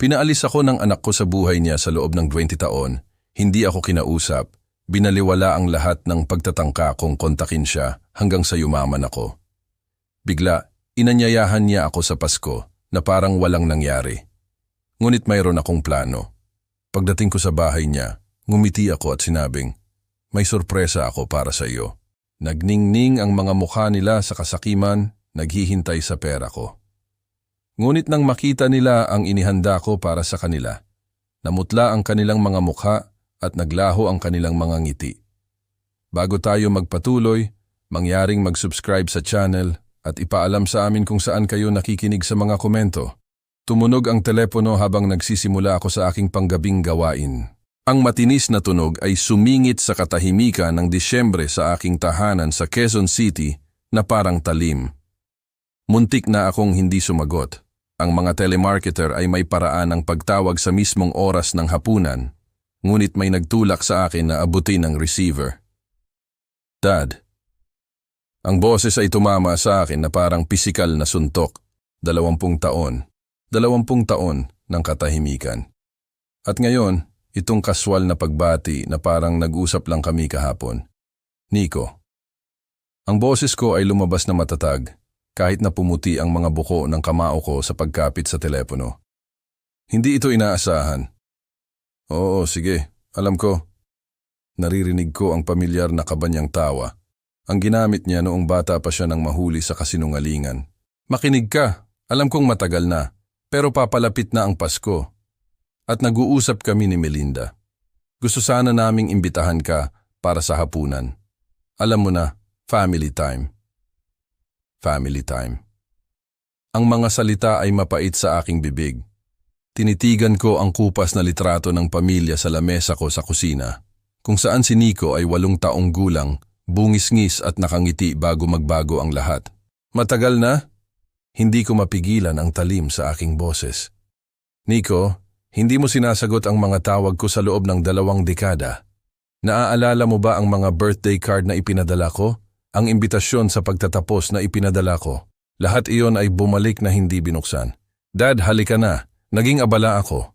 Pinaalis ako ng anak ko sa buhay niya sa loob ng 20 taon. Hindi ako kinausap. Binaliwala ang lahat ng pagtatangka kong kontakin siya hanggang sa yumaman ako. Bigla, inanyayahan niya ako sa Pasko na parang walang nangyari. Ngunit mayroon akong plano. Pagdating ko sa bahay niya, ngumiti ako at sinabing, "May sorpresa ako para sa iyo." Nagningning ang mga mukha nila sa kasakiman, naghihintay sa pera ko. Ngunit nang makita nila ang inihanda ko para sa kanila, namutla ang kanilang mga mukha at naglaho ang kanilang mga ngiti. Bago tayo magpatuloy, mangyaring mag-subscribe sa channel at ipaalam sa amin kung saan kayo nakikinig sa mga komento. Tumunog ang telepono habang nagsisimula ako sa aking panggabing gawain. Ang matinis na tunog ay sumingit sa katahimikan ng Disyembre sa aking tahanan sa Quezon City na parang talim. Muntik na akong hindi sumagot. Ang mga telemarketer ay may paraan ng pagtawag sa mismong oras ng hapunan, ngunit may nagtulak sa akin na abutin ang receiver. "Dad." Ang boses ay tumama sa akin na parang pisikal na suntok. 20 taon. 20 taon ng katahimikan. At ngayon, itong kaswal na pagbati na parang nag-usap lang kami kahapon. "Nico." Ang boses ko ay lumabas na matatag, kahit na pumuti ang mga buko ng kamao ko sa pagkapit sa telepono. Hindi ito inaasahan. "Oo, sige, alam ko." Naririnig ko ang pamilyar na kabanyang tawa. Ang ginamit niya noong bata pa siya nang mahuli sa kasinungalingan. "Makinig ka, alam kong matagal na, pero papalapit na ang Pasko." At nag-uusap kami ni Melinda. "Gusto sana naming imbitahan ka para sa hapunan. Alam mo na, family time." Family time. Ang mga salita ay mapait sa aking bibig. Tinitigan ko ang kupas na litrato ng pamilya sa lamesa ko sa kusina, kung saan si Nico ay 8 taong gulang, bungis-ngis at nakangiti bago magbago ang lahat. "Matagal na?" Hindi ko mapigilan ang talim sa aking boses. "Nico, hindi mo sinasagot ang mga tawag ko sa loob ng 2 dekada. Naaalala mo ba ang mga birthday card na ipinadala ko? Ang imbitasyon sa pagtatapos na ipinadala ko? Lahat iyon ay bumalik na hindi binuksan. Dad, halika na. Naging abala ako."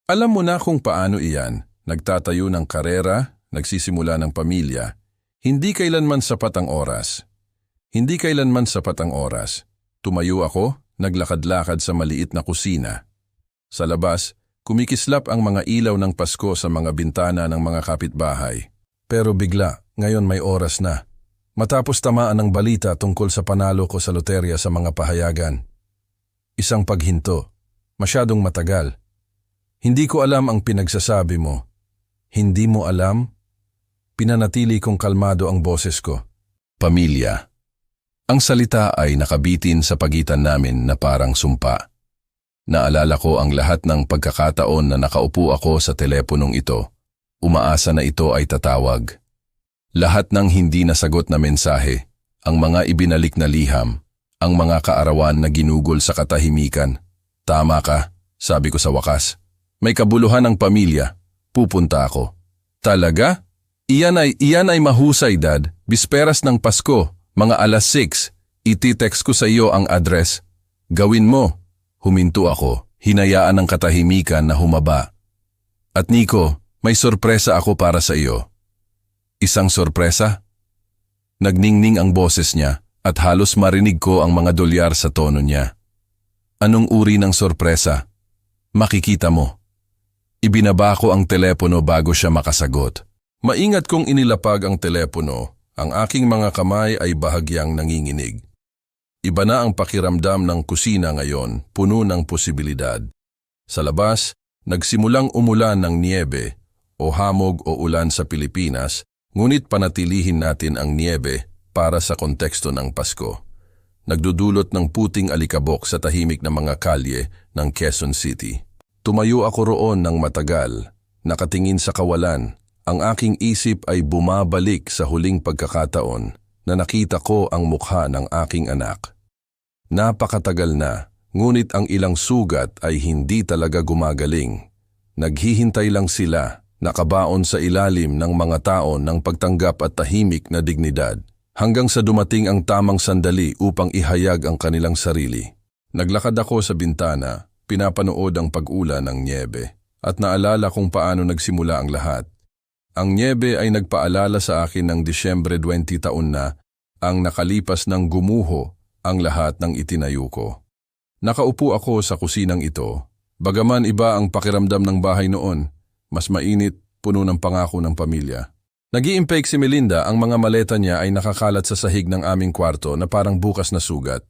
Alam mo na kung paano iyan. Nagtatayo ng karera, nagsisimula ng pamilya. Hindi kailanman sapat ang oras. Hindi kailanman sapat ang oras. Tumayo ako, naglakad-lakad sa maliit na kusina. Sa labas, kumikislap ang mga ilaw ng Pasko sa mga bintana ng mga kapitbahay. Pero bigla, ngayon may oras na. Matapos tamaan ng balita tungkol sa panalo ko sa loterya sa mga pahayagan. Isang paghinto. Masyadong matagal. Hindi ko alam ang pinagsasabi mo. Hindi mo alam? Pinanatili kong kalmado ang boses ko. "Pamilya." Ang salita ay nakabitin sa pagitan namin na parang sumpa. Naalala ko ang lahat ng pagkakataon na nakaupo ako sa teleponong ito. Umaasa na ito ay tatawag. Lahat ng hindi nasagot na mensahe, ang mga ibinalik na liham, ang mga kaarawan na ginugol sa katahimikan. "Tama ka," sabi ko sa wakas. "May kabuluhan ng pamilya. Pupunta ako." "Talaga? Iyan ay mahusay, Dad. Bisperas ng Pasko, mga 6:00. Iti-text ko sa iyo ang address." "Gawin mo." Huminto ako, hinayaan ng katahimikan na humaba. "At Nico, may sorpresa ako para sa iyo." "Isang sorpresa?" Nagningning ang boses niya at halos marinig ko ang mga dolyar sa tono niya. "Anong uri ng sorpresa?" "Makikita mo." Ibinaba ko ang telepono bago siya makasagot. Maingat kong inilapag ang telepono, ang aking mga kamay ay bahagyang nanginginig. Iba na ang pakiramdam ng kusina ngayon, puno ng posibilidad. Sa labas, nagsimulang umulan ng niebe o hamog o ulan sa Pilipinas, ngunit panatilihin natin ang niebe para sa konteksto ng Pasko. Nagdudulot ng puting alikabok sa tahimik na mga kalye ng Quezon City. Tumayo ako roon ng matagal, nakatingin sa kawalan. Ang aking isip ay bumabalik sa huling pagkakataon na nakita ko ang mukha ng aking anak. Napakatagal na, ngunit ang ilang sugat ay hindi talaga gumagaling. Naghihintay lang sila, nakabaon sa ilalim ng mga taon ng pagtanggap at tahimik na dignidad, hanggang sa dumating ang tamang sandali upang ihayag ang kanilang sarili. Naglakad ako sa bintana, pinapanood ang pag-ulan ng nyebe at naalala kung paano nagsimula ang lahat. Ang nyebe ay nagpaalala sa akin ng Disyembre 20 taon na ang nakalipas ng gumuho ang lahat ng itinayo ko. Nakaupo ako sa kusinang ito. Bagaman iba ang pakiramdam ng bahay noon, mas mainit, puno ng pangako ng pamilya. Nag-iimpake si Melinda, ang mga maleta niya ay nakakalat sa sahig ng aming kwarto na parang bukas na sugat.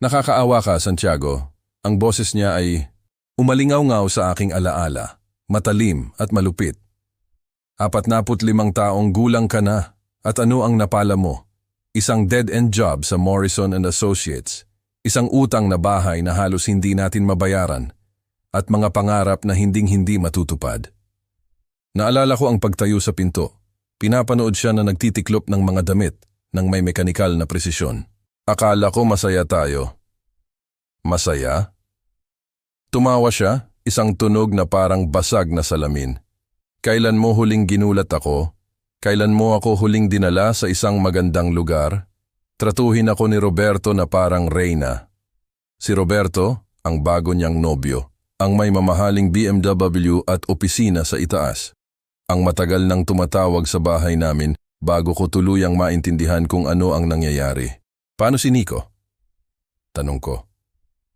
Nakakaawa ka, Santiago. Ang boses niya ay umalingaw-ngaw sa aking alaala, matalim at malupit. 45 taong gulang ka na at ano ang napala mo? Isang dead-end job sa Morrison & Associates, isang utang na bahay na halos hindi natin mabayaran, at mga pangarap na hinding-hindi matutupad. Naalala ko ang pagtayo sa pinto. Pinapanood siya na nagtitiklop ng mga damit ng may mekanikal na presisyon. Akala ko masaya tayo. Masaya? Tumawa siya, isang tunog na parang basag na salamin. Kailan mo huling ginulat ako? Kailan mo ako huling dinala sa isang magandang lugar? Tratuhin ako ni Roberto na parang reyna. Si Roberto, ang bago niyang nobyo, ang may mamahaling BMW at opisina sa itaas. Ang matagal nang tumatawag sa bahay namin bago ko tuluyang maintindihan kung ano ang nangyayari. Paano si Nico? Tanong ko,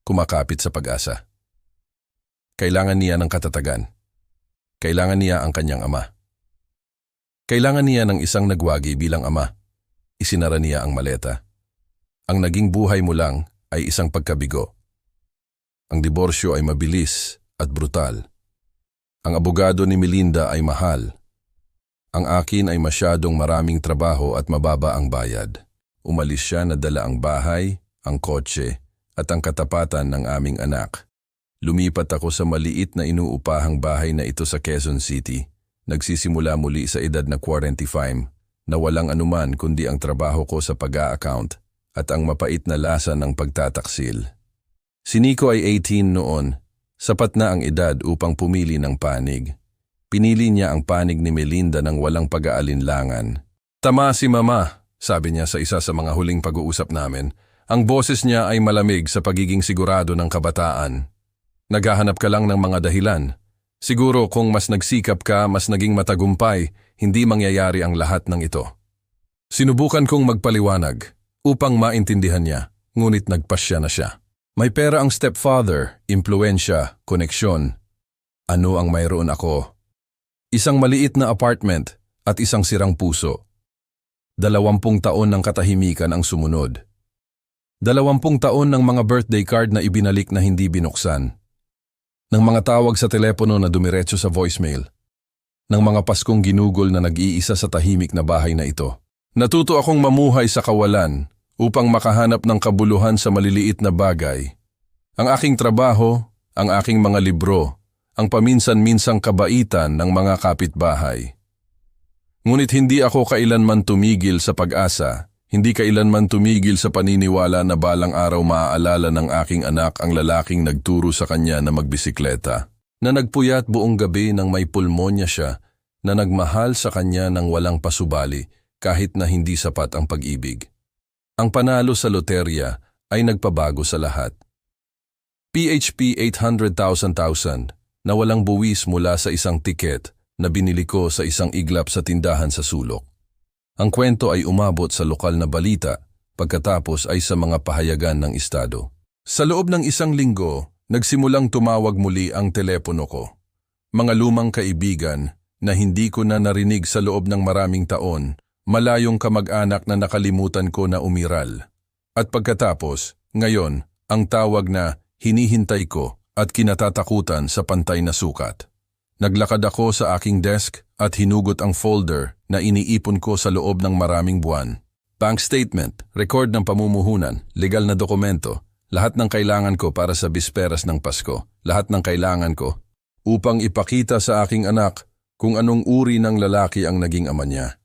kumakapit sa pag-asa. Kailangan niya ng katatagan. Kailangan niya ang kanyang ama. Kailangan niya ng isang nagwagi bilang ama. Isinara niya ang maleta. Ang naging buhay mo lang ay isang pagkabigo. Ang diborsyo ay mabilis at brutal. Ang abogado ni Melinda ay mahal. Ang akin ay masyadong maraming trabaho at mababa ang bayad. Umalis siya na dala ang bahay, ang kotse, at ang katapatan ng aming anak. Lumipat ako sa maliit na inuupahang bahay na ito sa Quezon City. Nagsisimula muli sa edad na 45 na walang anuman kundi ang trabaho ko sa pag-a-account at ang mapait na lasa ng pagtataksil. Si Nico ay 18 noon. Sapat na ang edad upang pumili ng panig. Pinili niya ang panig ni Melinda ng walang pag-aalinlangan. Tama si Mama, sabi niya sa isa sa mga huling pag-uusap namin. Ang boses niya ay malamig sa pagiging sigurado ng kabataan. Naghahanap ka lang ng mga dahilan. Siguro kung mas nagsikap ka, mas naging matagumpay, hindi mangyayari ang lahat ng ito. Sinubukan kong magpaliwanag upang maintindihan niya, ngunit nagpasya na siya. May pera ang stepfather, impluensya, koneksyon. Ano ang mayroon ako? Isang maliit na apartment at isang sirang puso. 20 taon ng katahimikan ang sumunod. 20 taon ng mga birthday card na ibinalik na hindi binuksan. Ng mga tawag sa telepono na dumiretso sa voicemail. Ng mga Paskong ginugol na nag-iisa sa tahimik na bahay na ito. Natuto akong mamuhay sa kawalan upang makahanap ng kabuluhan sa maliliit na bagay. Ang aking trabaho, ang aking mga libro, ang paminsan-minsang kabaitan ng mga kapitbahay. Ngunit hindi ako kailanman tumigil sa pag-asa. Hindi kailanman tumigil sa paniniwala na balang araw maaalala ng aking anak ang lalaking nagturo sa kanya na magbisikleta, na nagpuyat buong gabi nang may pulmonya siya, na nagmahal sa kanya ng walang pasubali kahit na hindi sapat ang pag-ibig. Ang panalo sa loterya ay nagpabago sa lahat. PHP 800,000 na walang buwis mula sa isang tiket na binili ko sa isang iglap sa tindahan sa sulok. Ang kwento ay umabot sa lokal na balita, pagkatapos ay sa mga pahayagan ng estado. Sa loob ng isang linggo, nagsimulang tumawag muli ang telepono ko. Mga lumang kaibigan na hindi ko na narinig sa loob ng maraming taon, malayong kamag-anak na nakalimutan ko na umiral. At pagkatapos, ngayon, ang tawag na hinihintay ko at kinatatakutan sa pantay na sukat. Naglakad ako sa aking desk at hinugot ang folder na iniipon ko sa loob ng maraming buwan. Bank statement, record ng pamumuhunan, legal na dokumento, lahat ng kailangan ko para sa bisperas ng Pasko, lahat ng kailangan ko upang ipakita sa aking anak kung anong uri ng lalaki ang naging ama niya.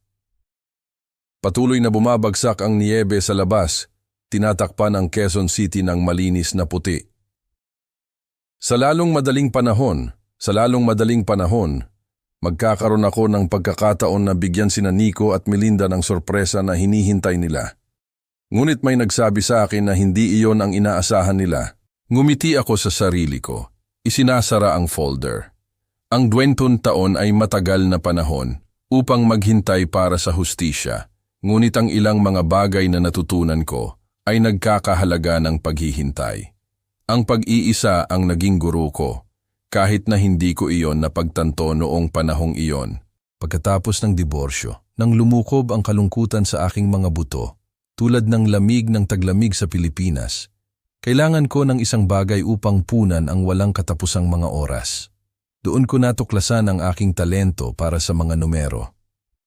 Patuloy na bumabagsak ang niyebe sa labas, tinatakpan ang Quezon City ng malinis na puti. Sa lalong madaling panahon, magkakaroon ako ng pagkakataon na bigyan sina Nico at Melinda ng sorpresa na hinihintay nila. Ngunit may nagsabi sa akin na hindi iyon ang inaasahan nila. Ngumiti ako sa sarili ko. Isinasara ang folder. Ang 20 taon ay matagal na panahon upang maghintay para sa hustisya, ngunit ang ilang mga bagay na natutunan ko ay nagkakahalaga ng paghihintay. Ang pag-iisa ang naging guro ko, kahit na hindi ko iyon napagtanto noong panahong iyon. Pagkatapos ng diborsyo, nang lumukob ang kalungkutan sa aking mga buto, tulad ng lamig ng taglamig sa Pilipinas, kailangan ko ng isang bagay upang punan ang walang katapusang mga oras. Doon ko natuklasan ang aking talento para sa mga numero.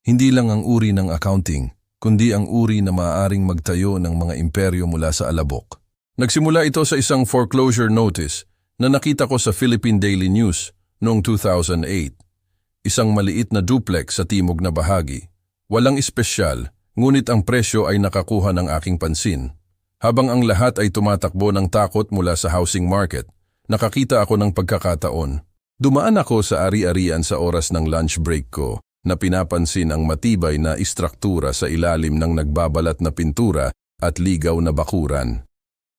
Hindi lang ang uri ng accounting, kundi ang uri na maaaring magtayo ng mga imperyo mula sa alabok. Nagsimula ito sa isang foreclosure notice na nakita ko sa Philippine Daily News noong 2008. Isang maliit na duplex sa timog na bahagi. Walang espesyal, ngunit ang presyo ay nakakuha ng aking pansin. Habang ang lahat ay tumatakbo ng takot mula sa housing market, nakakita ako ng pagkakataon. Dumaan ako sa ari-arian sa oras ng lunch break ko na pinapansin ang matibay na istruktura sa ilalim ng nagbabalat na pintura at ligaw na bakuran.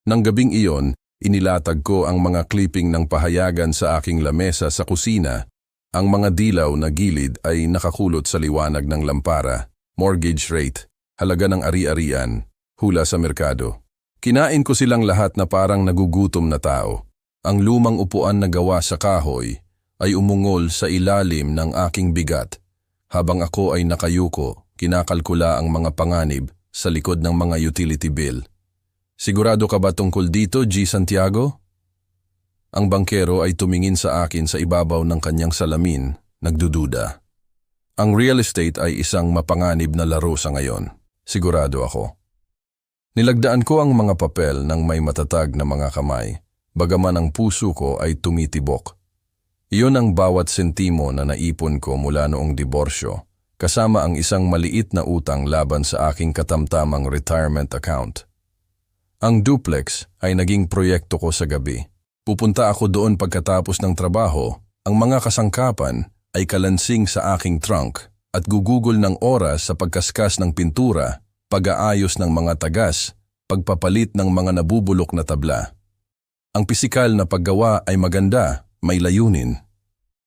Nang gabing iyon, inilatag ko ang mga clipping ng pahayagan sa aking lamesa sa kusina. Ang mga dilaw na gilid ay nakakulot sa liwanag ng lampara, mortgage rate, halaga ng ari-arian, hula sa merkado. Kinain ko silang lahat na parang nagugutom na tao. Ang lumang upuan na gawa sa kahoy ay umungol sa ilalim ng aking bigat. Habang ako ay nakayuko, kinakalkula ang mga panganib sa likod ng mga utility bill. Sigurado ka ba tungkol dito, G. Santiago? Ang bangkero ay tumingin sa akin sa ibabaw ng kanyang salamin, nagdududa. Ang real estate ay isang mapanganib na laro sa ngayon. Sigurado ako. Nilagdaan ko ang mga papel ng may matatag na mga kamay, bagaman ang puso ko ay tumitibok. Iyon ang bawat sentimo na naipon ko mula noong diborsyo, kasama ang isang maliit na utang laban sa aking katamtamang retirement account. Ang duplex ay naging proyekto ko sa gabi. Pupunta ako doon pagkatapos ng trabaho, ang mga kasangkapan ay kalansing sa aking trunk at gugugol ng oras sa pagkaskas ng pintura, pag-aayos ng mga tagas, pagpapalit ng mga nabubulok na tabla. Ang pisikal na paggawa ay maganda, may layunin.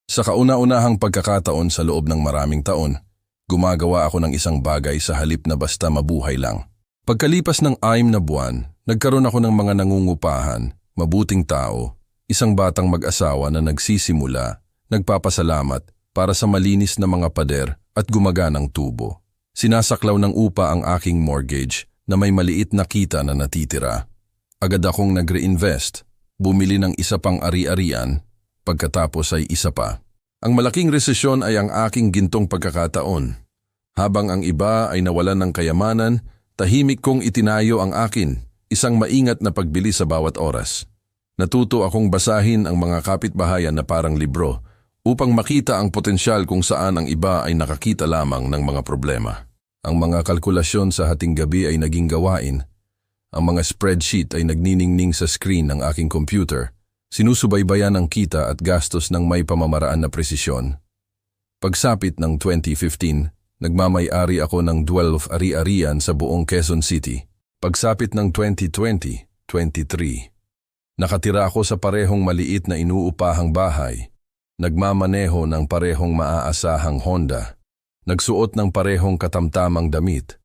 Sa kauna-unahang pagkakataon sa loob ng maraming taon, gumagawa ako ng isang bagay sa halip na basta mabuhay lang. Pagkalipas ng 6 na buwan, nagkaroon ako ng mga nangungupahan, mabuting tao, isang batang mag-asawa na nagsisimula, nagpapasalamat para sa malinis na mga pader at gumaganang tubo. Sinasaklaw ng upa ang aking mortgage na may maliit na kita na natitira. Agad akong nag-reinvest, bumili ng isa pang ari-arian, pagkatapos ay isa pa. Ang malaking resesyon ay ang aking gintong pagkakataon. Habang ang iba ay nawalan ng kayamanan, tahimik kong itinayo ang akin, isang maingat na pagbili sa bawat oras. Natuto akong basahin ang mga kapitbahayan na parang libro upang makita ang potensyal kung saan ang iba ay nakakita lamang ng mga problema. Ang mga kalkulasyon sa hating gabi ay naging gawain. Ang mga spreadsheet ay nagniningning sa screen ng aking computer. Sinusubaybayan ang kita at gastos ng may pamamaraan na presisyon. Pagsapit ng 2015, nagmamay-ari ako ng 12 ari-arian sa buong Quezon City. Pagsapit ng 2020, 23. Nakatira ako sa parehong maliit na inuupahang bahay. Nagmamaneho ng parehong maaasahang Honda. Nagsuot ng parehong katamtamang damit.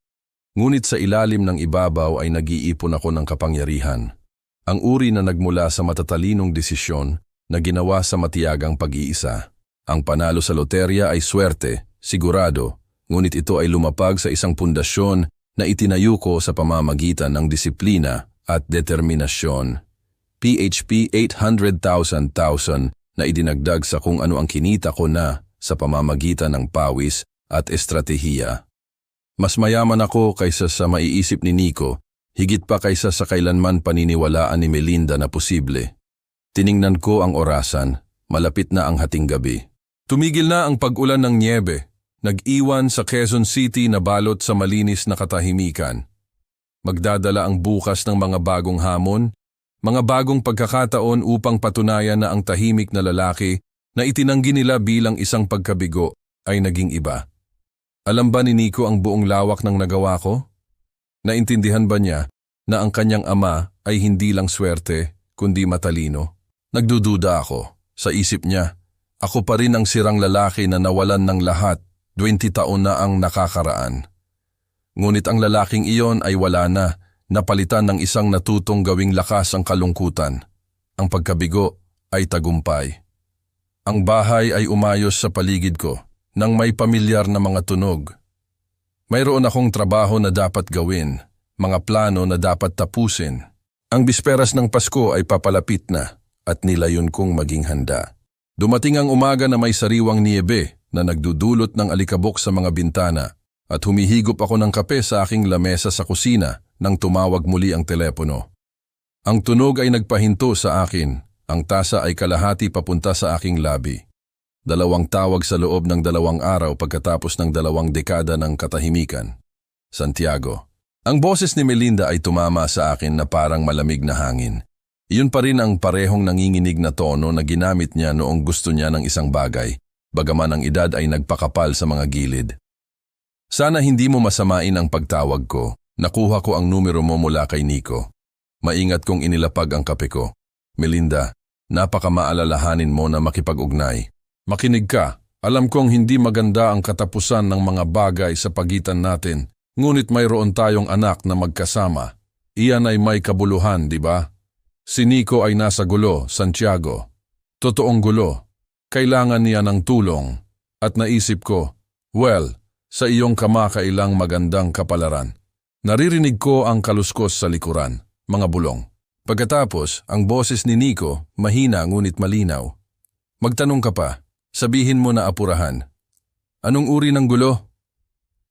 Ngunit sa ilalim ng ibabaw ay nag-iipon ako ng kapangyarihan. Ang uri na nagmula sa matatalinong desisyon na ginawa sa matiyagang pag-iisa. Ang panalo sa loterya ay swerte, sigurado, ngunit ito ay lumapag sa isang pundasyon na itinayo ko sa pamamagitan ng disiplina at determinasyon. PHP 800,000 na idinagdag sa kung ano ang kinita ko na sa pamamagitan ng pawis at estratehiya. Mas mayaman ako kaysa sa maiisip ni Nico, higit pa kaysa sa kailanman paniniwalaan ni Melinda na posible. Tiningnan ko ang orasan, malapit na ang hating gabi. Tumigil na ang pag-ulan ng nyebe, nag-iwan sa Quezon City na balot sa malinis na katahimikan. Magdadala ang bukas ng mga bagong hamon, mga bagong pagkakataon upang patunayan na ang tahimik na lalaki na itinanggi nila bilang isang pagkabigo ay naging iba. Alam ba ni Nico ang buong lawak ng nagawa ko? Naintindihan ba niya na ang kanyang ama ay hindi lang swerte, kundi matalino. Nagdududa ako. Sa isip niya, ako pa rin ang sirang lalaki na nawalan ng lahat, 20 taon na ang nakakaraan. Ngunit ang lalaking iyon ay wala na, napalitan ng isang natutong gawing lakas ang kalungkutan. Ang pagkabigo ay tagumpay. Ang bahay ay umayos sa paligid ko, nang may pamilyar na mga tunog. Mayroon akong trabaho na dapat gawin, mga plano na dapat tapusin. Ang bisperas ng Pasko ay papalapit na at nilayon kong maging handa. Dumating ang umaga na may sariwang niebe na nagdudulot ng alikabok sa mga bintana at humihigop ako ng kape sa aking lamesa sa kusina nang tumawag muli ang telepono. Ang tunog ay nagpahinto sa akin, ang tasa ay kalahati papunta sa aking labi. 2 tawag sa loob ng 2 araw pagkatapos ng 2 dekada ng katahimikan. Santiago. Ang boses ni Melinda ay tumama sa akin na parang malamig na hangin. Iyon pa rin ang parehong nanginginig na tono na ginamit niya noong gusto niya ng isang bagay, bagaman ang edad ay nagpakapal sa mga gilid. Sana hindi mo masamain ang pagtawag ko. Nakuha ko ang numero mo mula kay Nico. Maingat kong inilapag ang kape ko. Melinda, napakamaalalahanin mo na makipag-ugnay. Makinig ka, alam kong hindi maganda ang katapusan ng mga bagay sa pagitan natin, ngunit mayroon tayong anak na magkasama. Iyan ay may kabuluhan, di ba? Si Nico ay nasa gulo, Santiago. Totoong gulo. Kailangan niya ng tulong. At naisip ko, well, sa iyong kamakailang magandang kapalaran. Naririnig ko ang kaluskos sa likuran, mga bulong. Pagkatapos, ang boses ni Nico, mahina ngunit malinaw. Magtanong ka pa. Sabihin mo na apurahan. Anong uri ng gulo?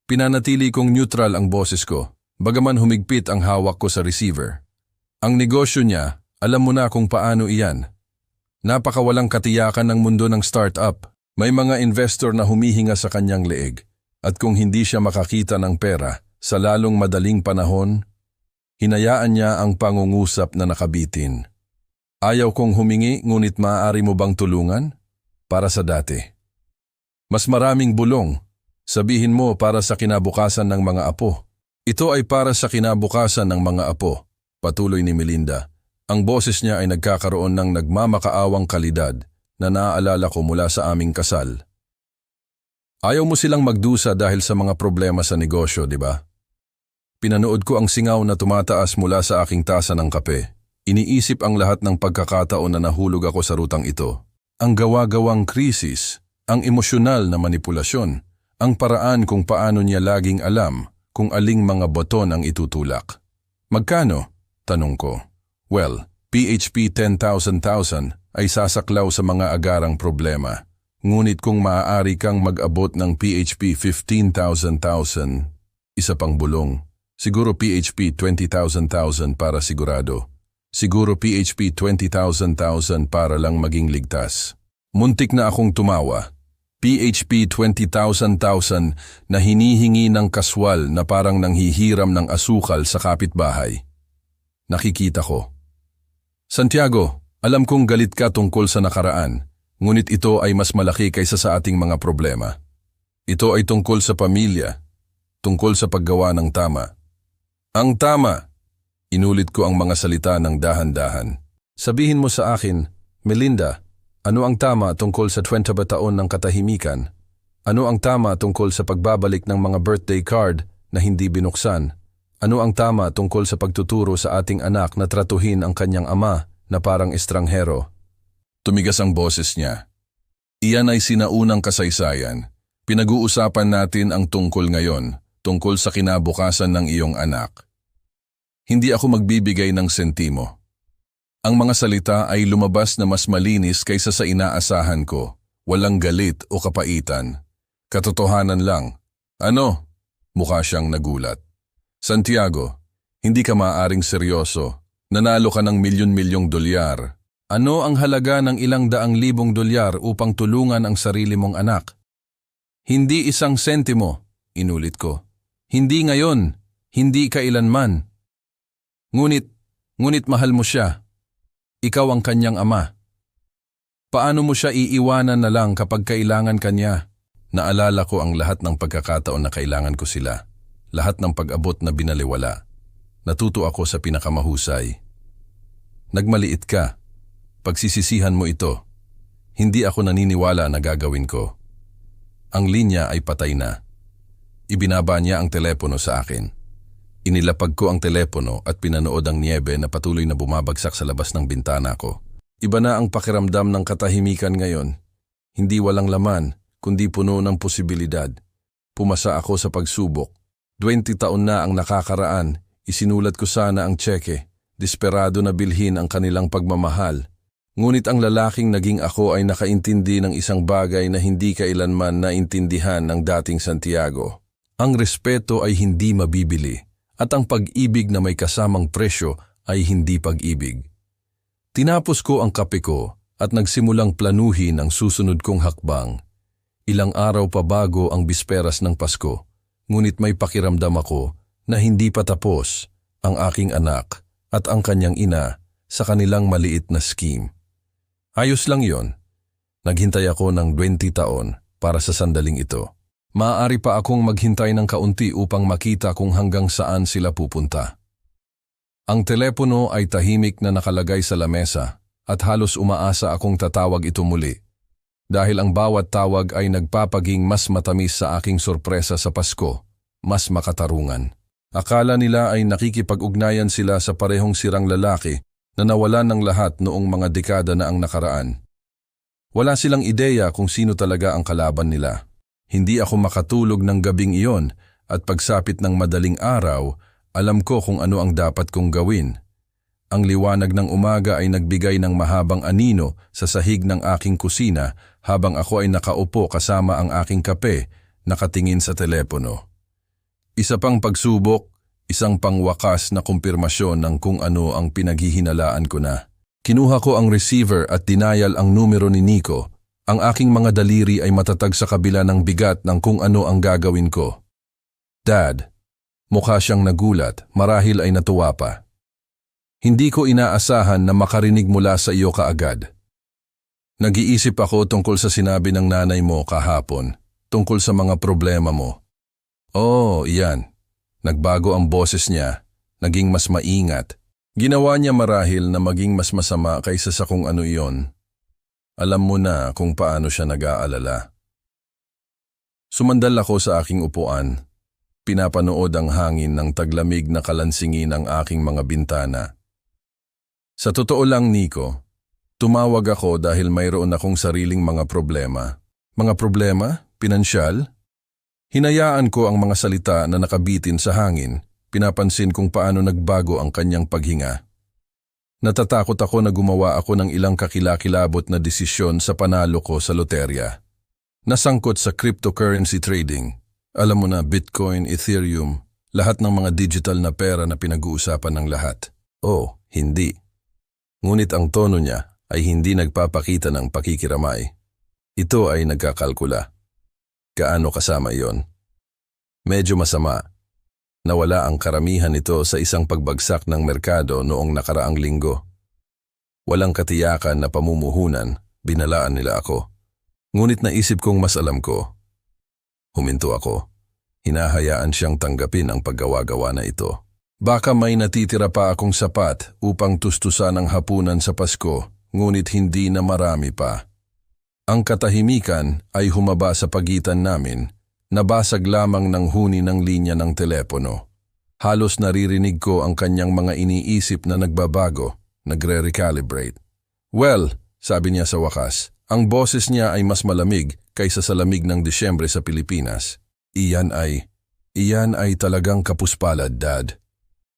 Pinanatili kong neutral ang boses ko, bagaman humigpit ang hawak ko sa receiver. Ang negosyo niya, alam mo na kung paano iyan. Napakawalang katiyakan ng mundo ng startup. May mga investor na humihinga sa kanyang leeg. At kung hindi siya makakita ng pera, sa lalong madaling panahon, hinayaan niya ang pangungusap na nakabitin. Ayaw kong humingi ngunit maaari mo bang tulungan? Para sa dati. Mas maraming bulong. Sabihin mo para sa kinabukasan ng mga apo. Ito ay para sa kinabukasan ng mga apo. Patuloy ni Melinda. Ang boses niya ay nagkakaroon ng nagmamakaawang kalidad na naaalala ko mula sa aming kasal. Ayaw mo silang magdusa dahil sa mga problema sa negosyo, di ba? Pinanood ko ang singaw na tumataas mula sa aking tasa ng kape. Iniisip ang lahat ng pagkakataon na nahulog ako sa rutang ito. Ang gawa-gawang krisis, ang emosyonal na manipulasyon, ang paraan kung paano niya laging alam kung aling mga boton ang itutulak. Magkano? Tanong ko. Well, PHP 10,000 ay sasaklaw sa mga agarang problema. Ngunit kung maaari kang mag-abot ng PHP 15,000, isa pang bulong. Siguro PHP 20,000 para sigurado. Siguro PHP 20,000 para lang maging ligtas. Muntik na akong tumawa. PHP 20,000 na hinihingi ng kaswal na parang nanghihiram ng asukal sa kapitbahay. Nakikita ko. Santiago, alam kong galit ka tungkol sa nakaraan, ngunit ito ay mas malaki kaysa sa ating mga problema. Ito ay tungkol sa pamilya, tungkol sa paggawa ng tama. Ang tama! Inulit ko ang mga salita ng dahan-dahan. Sabihin mo sa akin, Melinda, ano ang tama tungkol sa 20 taon ng katahimikan? Ano ang tama tungkol sa pagbabalik ng mga birthday card na hindi binuksan? Ano ang tama tungkol sa pagtuturo sa ating anak na tratuhin ang kanyang ama na parang estranghero? Tumigas ang boses niya. Iyan ay sinaunang kasaysayan. Pinag-uusapan natin ang tungkol ngayon, tungkol sa kinabukasan ng iyong anak. Hindi ako magbibigay ng sentimo. Ang mga salita ay lumabas na mas malinis kaysa sa inaasahan ko. Walang galit o kapaitan. Katotohanan lang. Ano? Mukha siyang nagulat. Santiago, hindi ka maaaring seryoso. Nanalo ka ng milyon-milyong dolyar. Ano ang halaga ng ilang daang libong dolyar upang tulungan ang sarili mong anak? Hindi 1 sentimo, inulit ko. Hindi ngayon, hindi kailanman. Ngunit mahal mo siya. Ikaw ang kanyang ama. Paano mo siya iiwanan na lang kapag kailangan kanya? Naalala ko ang lahat ng pagkakataon na kailangan ko sila. Lahat ng pag-abot na binaliwala. Natuto ako sa pinakamahusay. Nagmaliit ka. Pagsisisihan mo ito. Hindi ako naniniwala na gagawin ko. Ang linya ay patay na. Ibinaba niya ang telepono sa akin. Inilapag ko ang telepono at pinanood ang niebe na patuloy na bumabagsak sa labas ng bintana ko. Iba na ang pakiramdam ng katahimikan ngayon. Hindi walang laman, kundi puno ng posibilidad. Pumasa ako sa pagsubok. 20 taon na ang nakakaraan, isinulat ko sana ang tseke. Desperado na bilhin ang kanilang pagmamahal. Ngunit ang lalaking naging ako ay nakaintindi ng isang bagay na hindi kailanman naintindihan ng dating Santiago. Ang respeto ay hindi mabibili at ang pag-ibig na may kasamang presyo ay hindi pag-ibig. Tinapos ko ang kape ko at nagsimulang planuhin ang susunod kong hakbang. Ilang araw pa bago ang bisperas ng Pasko, ngunit may pakiramdam ako na hindi pa tapos ang aking anak at ang kanyang ina sa kanilang maliit na scheme. Ayos lang yon. Naghintay ako ng 20 taon para sa sandaling ito. Maaari pa akong maghintay ng kaunti upang makita kung hanggang saan sila pupunta. Ang telepono ay tahimik na nakalagay sa lamesa at halos umaasa akong tatawag ito muli. Dahil ang bawat tawag ay nagpapaging mas matamis sa aking sorpresa sa Pasko, mas makatarungan. Akala nila ay nakikipag-ugnayan sila sa parehong sirang lalaki na nawalan ng lahat noong mga dekada na ang nakaraan. Wala silang ideya kung sino talaga ang kalaban nila. Hindi ako makatulog ng gabing iyon at pagsapit ng madaling araw, alam ko kung ano ang dapat kong gawin. Ang liwanag ng umaga ay nagbigay ng mahabang anino sa sahig ng aking kusina habang ako ay nakaupo kasama ang aking kape, nakatingin sa telepono. Isa pang pagsubok, isang pangwakas na kumpirmasyon ng kung ano ang pinaghihinalaan ko na. Kinuha ko ang receiver at dinayal ang numero ni Nico. Ang aking mga daliri ay matatag sa kabila ng bigat ng kung ano ang gagawin ko. Dad, mukha siyang nagulat, marahil ay natuwa pa. Hindi ko inaasahan na makarinig mula sa iyo kaagad. Nag-iisip ako tungkol sa sinabi ng nanay mo kahapon, tungkol sa mga problema mo. Oh, iyan. Nagbago ang boses niya, naging mas maingat. Ginawa niya marahil na maging mas masama kaysa sa kung ano iyon. Alam mo na kung paano siya nag-aalala. Sumandal ako sa aking upuan. Pinapanood ang hangin ng taglamig na kalansingin ng aking mga bintana. Sa totoo lang, Nico, tumawag ako dahil mayroon akong sariling mga problema. Mga problema? Pinansyal? Hinayaan ko ang mga salita na nakabitin sa hangin, pinapansin kung paano nagbago ang kanyang paghinga. Natatakot ako na gumawa ako ng ilang kakilakilabot na desisyon sa panalo ko sa loterya. Nasangkot sa cryptocurrency trading. Alam mo na, Bitcoin, Ethereum, lahat ng mga digital na pera na pinag-uusapan ng lahat. Oh, hindi. Ngunit ang tono niya ay hindi nagpapakita ng pakikiramay. Ito ay nagkakalkula. Gaano kasama iyon? Medyo masama. Nawala ang karamihan nito sa isang pagbagsak ng merkado noong nakaraang linggo. Walang katiyakan na pamumuhunan, binalaan nila ako. Ngunit naisip kong mas alam ko. Huminto ako. Hinahayaan siyang tanggapin ang paggawa-gawa na ito. Baka may natitira pa akong sapat upang tustusan ang hapunan sa Pasko, ngunit hindi na marami pa. Ang katahimikan ay humaba sa pagitan namin, nabasag lamang ng huni ng linya ng telepono. Halos naririnig ko ang kanyang mga iniisip na nagbabago, nagre-recalibrate. Well, sabi niya sa wakas, ang boses niya ay mas malamig kaysa sa lamig ng Disyembre sa Pilipinas. Iyan ay talagang kapuspalad, Dad.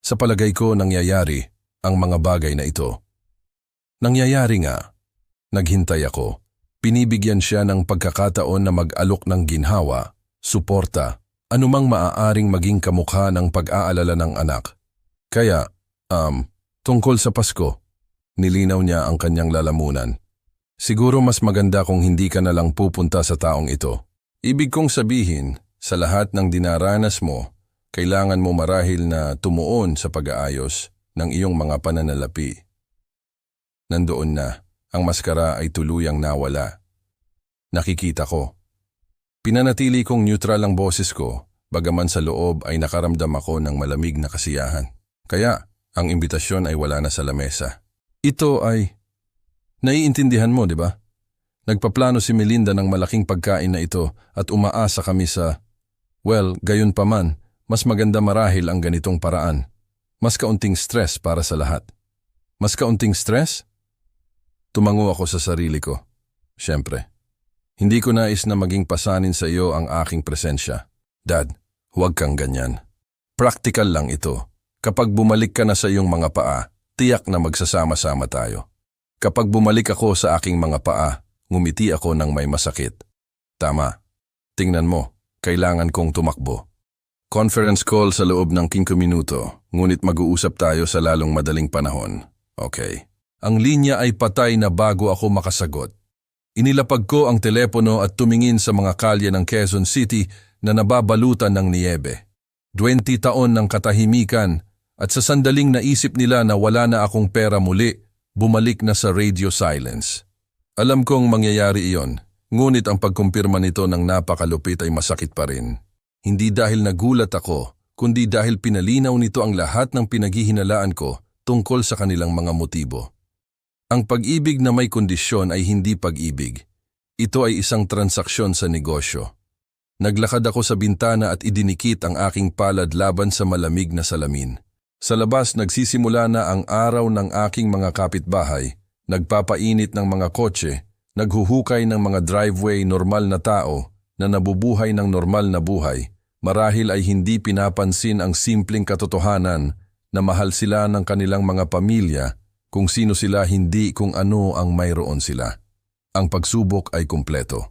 Sa palagay ko nangyayari ang mga bagay na ito. Nangyayari nga. Naghintay ako. Pinibigyan siya ng pagkakataon na mag-alok ng ginhawa, suporta, anumang maaaring maging kamukha ng pag-aalala ng anak. Kaya, tungkol sa Pasko, nilinaw niya ang kanyang lalamunan. Siguro mas maganda kung hindi ka na lang pupunta sa taong ito. Ibig kong sabihin, sa lahat ng dinaranas mo, kailangan mo marahil na tumuon sa pag-aayos ng iyong mga pananalapi. Nandoon na, ang maskara ay tuluyang nawala. Nakikita ko. Pinanatili kong neutral ang boses ko, bagaman sa loob ay nakaramdam ako ng malamig na kasiyahan. Kaya, ang imbitasyon ay wala na sa lamesa. Ito ay... Naiintindihan mo, di ba? Nagpaplano si Melinda ng malaking pagkain na ito at umaasa kami sa... Well, gayon pa man, mas maganda marahil ang ganitong paraan. Mas kaunting stress para sa lahat. Mas kaunting stress? Tumango ako sa sarili ko. Siyempre. Hindi ko nais na maging pasanin sa iyo ang aking presensya. Dad, huwag kang ganyan. Practical lang ito. Kapag bumalik ka na sa iyong mga paa, tiyak na magsasama-sama tayo. Kapag bumalik ako sa aking mga paa, ngumiti ako ng may masakit. Tama. Tingnan mo, kailangan kong tumakbo. Conference call sa loob ng 5 minuto, ngunit mag-uusap tayo sa lalong madaling panahon. Okay. Ang linya ay patay na bago ako makasagot. Inilapag ko ang telepono at tumingin sa mga kalye ng Quezon City na nababalutan ng niyebe. 20 taon ng katahimikan at sa sandaling naisip nila na wala na akong pera muli, bumalik na sa radio silence. Alam kong mangyayari iyon, ngunit ang pagkumpirma nito ng napakalupit ay masakit pa rin. Hindi dahil nagulat ako, kundi dahil pinalinaw nito ang lahat ng pinaghihinalaan ko tungkol sa kanilang mga motibo. Ang pag-ibig na may kondisyon ay hindi pag-ibig. Ito ay isang transaksyon sa negosyo. Naglakad ako sa bintana at idinikit ang aking palad laban sa malamig na salamin. Sa labas nagsisimula na ang araw ng aking mga kapitbahay, nagpapainit ng mga kotse, naghuhukay ng mga driveway normal na tao na nabubuhay ng normal na buhay, marahil ay hindi pinapansin ang simpleng katotohanan na mahal sila ng kanilang mga pamilya kung sino sila hindi kung ano ang mayroon sila. Ang pagsubok ay kumpleto.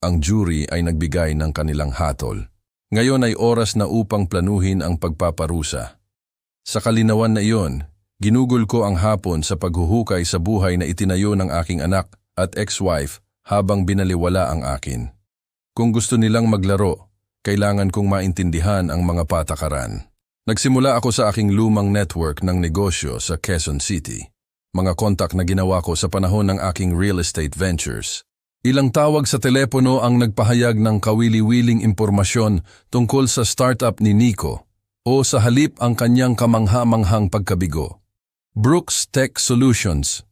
Ang jury ay nagbigay ng kanilang hatol. Ngayon ay oras na upang planuhin ang pagpaparusa. Sa kalinawan na iyon, ginugol ko ang hapon sa paghuhukay sa buhay na itinayo ng aking anak at ex-wife habang binaliwala ang akin. Kung gusto nilang maglaro, kailangan kong maintindihan ang mga patakaran. Nagsimula ako sa aking lumang network ng negosyo sa Quezon City. Mga kontak na ginawa ko sa panahon ng aking real estate ventures. Ilang tawag sa telepono ang nagpahayag ng kawili-wiling impormasyon tungkol sa startup ni Nico o sa halip ang kanyang kamangha-manghang pagkabigo. Brooks Tech Solutions.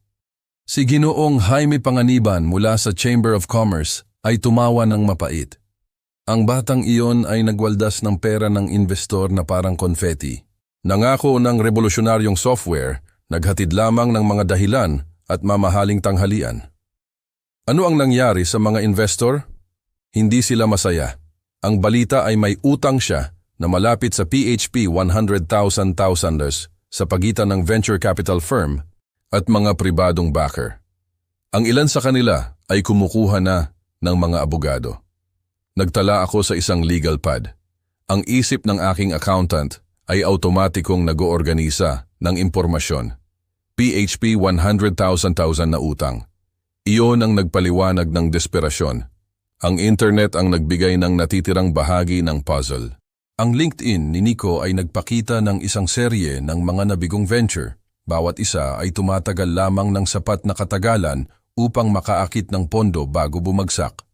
Si Ginoong Jaime Panganiban mula sa Chamber of Commerce ay tumawa ng mapait. Ang batang iyon ay nagwaldas ng pera ng investor na parang konfeti. Nangako ng revolusyonaryong software, naghatid lamang ng mga dahilan at mamahaling tanghalian. Ano ang nangyari sa mga investor? Hindi sila masaya. Ang balita ay may utang siya na malapit sa PHP 100,000 sa pagitan ng venture capital firm at mga pribadong backer. Ang ilan sa kanila ay kumukuha na ng mga abogado. Nagtala ako sa isang legal pad. Ang isip ng aking accountant ay automatikong nag-oorganisa ng impormasyon. PHP 100,000 na utang. Iyon ang nagpaliwanag ng desperasyon. Ang internet ang nagbigay ng natitirang bahagi ng puzzle. Ang LinkedIn ni Nico ay nagpakita ng isang serye ng mga nabigong venture. Bawat isa ay tumatagal lamang ng sapat na katagalan upang makaakit ng pondo bago bumagsak.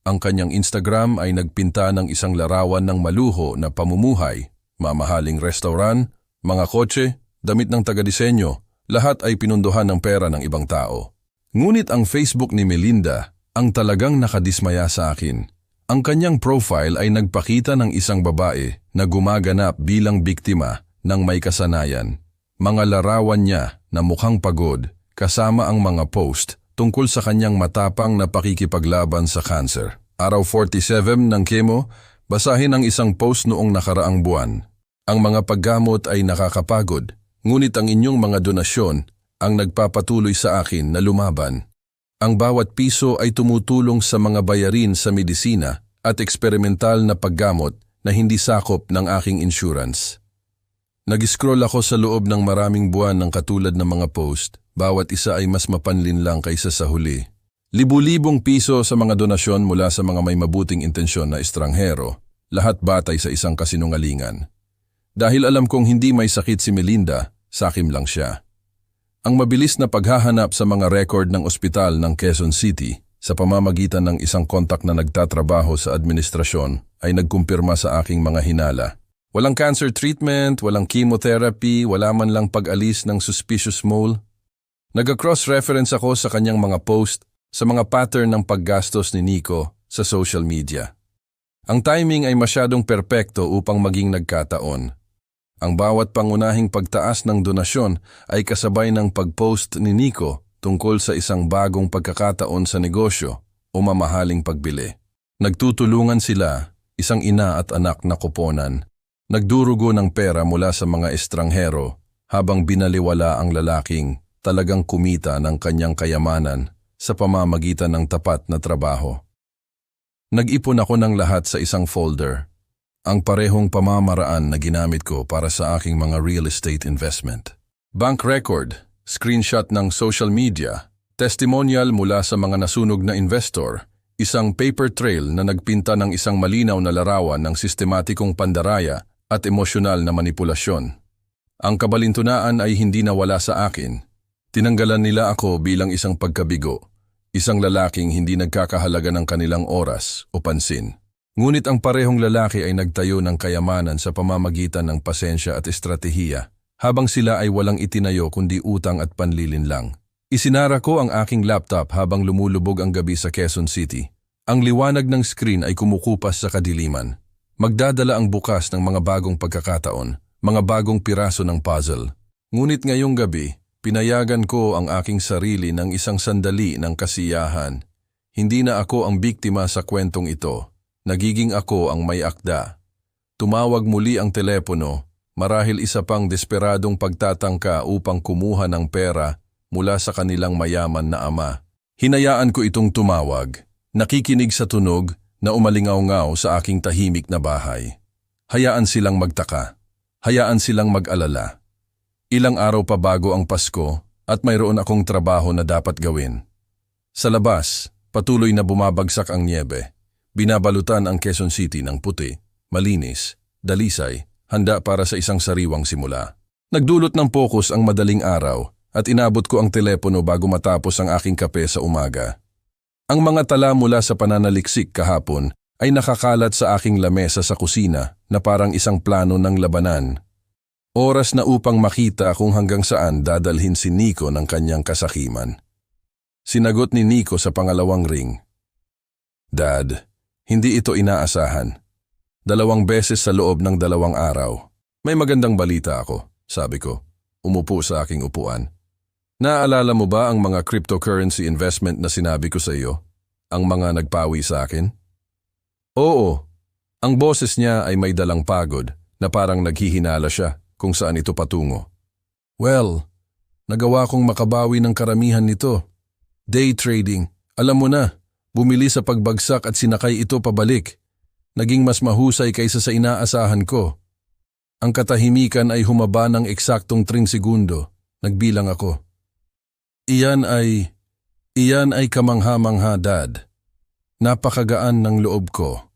Ang kanyang Instagram ay nagpinta ng isang larawan ng maluho na pamumuhay, mamahaling restaurant, mga kotse, damit ng taga-disenyo, lahat ay pinunduhan ng pera ng ibang tao. Ngunit ang Facebook ni Melinda ang talagang nakadismaya sa akin. Ang kanyang profile ay nagpakita ng isang babae na gumaganap bilang biktima ng may kasanayan. Mga larawan niya na mukhang pagod kasama ang mga post tungkol sa kanyang matapang na pakikipaglaban sa cancer. Araw 47 ng chemo, basahin ang isang post noong nakaraang buwan. Ang mga paggamot ay nakakapagod, ngunit ang inyong mga donasyon ang nagpapatuloy sa akin na lumaban. Ang bawat piso ay tumutulong sa mga bayarin sa medisina at eksperimental na paggamot na hindi sakop ng aking insurance. Nag-scroll ako sa loob ng maraming buwan ng katulad ng mga post. Bawat isa ay mas mapanlin lang kaysa sa huli. Libu-libong piso sa mga donasyon mula sa mga may mabuting intensyon na estranghero, lahat batay sa isang kasinungalingan. Dahil alam kong hindi may sakit si Melinda, sakim lang siya. Ang mabilis na paghahanap sa mga record ng ospital ng Quezon City sa pamamagitan ng isang kontak na nagtatrabaho sa administrasyon ay nagkumpirma sa aking mga hinala. Walang cancer treatment, walang chemotherapy, wala man lang pag-alis ng suspicious mole. Nag-cross-reference ako sa kanyang mga post sa mga pattern ng paggastos ni Nico sa social media. Ang timing ay masyadong perpekto upang maging nagkataon. Ang bawat pangunahing pagtaas ng donasyon ay kasabay ng pag-post ni Nico tungkol sa isang bagong pagkakataon sa negosyo o mamahaling pagbili. Nagtutulungan sila, isang ina at anak na koponan. Nagdurugo ng pera mula sa mga estranghero habang binaliwala ang lalaking talagang kumita ng kanyang kayamanan sa pamamagitan ng tapat na trabaho. Nag-ipon ako ng lahat sa isang folder, ang parehong pamamaraan na ginamit ko para sa aking mga real estate investment. Bank record, screenshot ng social media, testimonial mula sa mga nasunog na investor, isang paper trail na nagpinta ng isang malinaw na larawan ng sistematikong pandaraya at emosyonal na manipulasyon. Ang kabalintunaan ay hindi nawala sa akin. Tinanggalan nila ako bilang isang pagkabigo, isang lalaking hindi nagkakahalaga ng kanilang oras o pansin. Ngunit ang parehong lalaki ay nagtayo ng kayamanan sa pamamagitan ng pasensya at estratehiya, habang sila ay walang itinayo kundi utang at panlilin lang. Isinara ko ang aking laptop habang lumulubog ang gabi sa Quezon City. Ang liwanag ng screen ay kumukupas sa kadiliman. Magdadala ang bukas ng mga bagong pagkakataon, mga bagong piraso ng puzzle. Ngunit ngayong gabi, pinayagan ko ang aking sarili ng isang sandali ng kasiyahan. Hindi na ako ang biktima sa kwentong ito. Nagiging ako ang may akda. Tumawag muli ang telepono, marahil isa pang desperadong pagtatangka upang kumuha ng pera mula sa kanilang mayaman na ama. Hinayaan ko itong tumawag, nakikinig sa tunog na umalingaw-ngaw sa aking tahimik na bahay. Hayaan silang magtaka. Hayaan silang mag-alala. Ilang araw pa bago ang Pasko at mayroon akong trabaho na dapat gawin. Sa labas, patuloy na bumabagsak ang nyebe. Binabalutan ang Quezon City ng puti, malinis, dalisay, handa para sa isang sariwang simula. Nagdulot ng pokus ang madaling araw at inabot ko ang telepono bago matapos ang aking kape sa umaga. Ang mga tala mula sa pananaliksik kahapon ay nakakalat sa aking lamesa sa kusina na parang isang plano ng labanan. Oras na upang makita kung hanggang saan dadalhin si Nico ng kanyang kasakiman. Sinagot ni Nico sa pangalawang ring. Dad, hindi ito inaasahan. 2 beses sa loob ng 2 araw. May magandang balita ako, sabi ko. Umupo sa aking upuan. Naaalala mo ba ang mga cryptocurrency investment na sinabi ko sa iyo? Ang mga nagpawi sa akin? Oo. Ang boses niya ay may dalang pagod na parang naghihinala siya kung saan ito patungo. Well, nagawa kong makabawi ng karamihan nito. Day trading, alam mo na, bumili sa pagbagsak at sinakay ito pabalik. Naging mas mahusay kaysa sa inaasahan ko. Ang katahimikan ay humaba ng eksaktong 3 segundo. Nagbilang ako. Iyan ay kamangha-mangha, Dad. Napakagaan ng loob ko.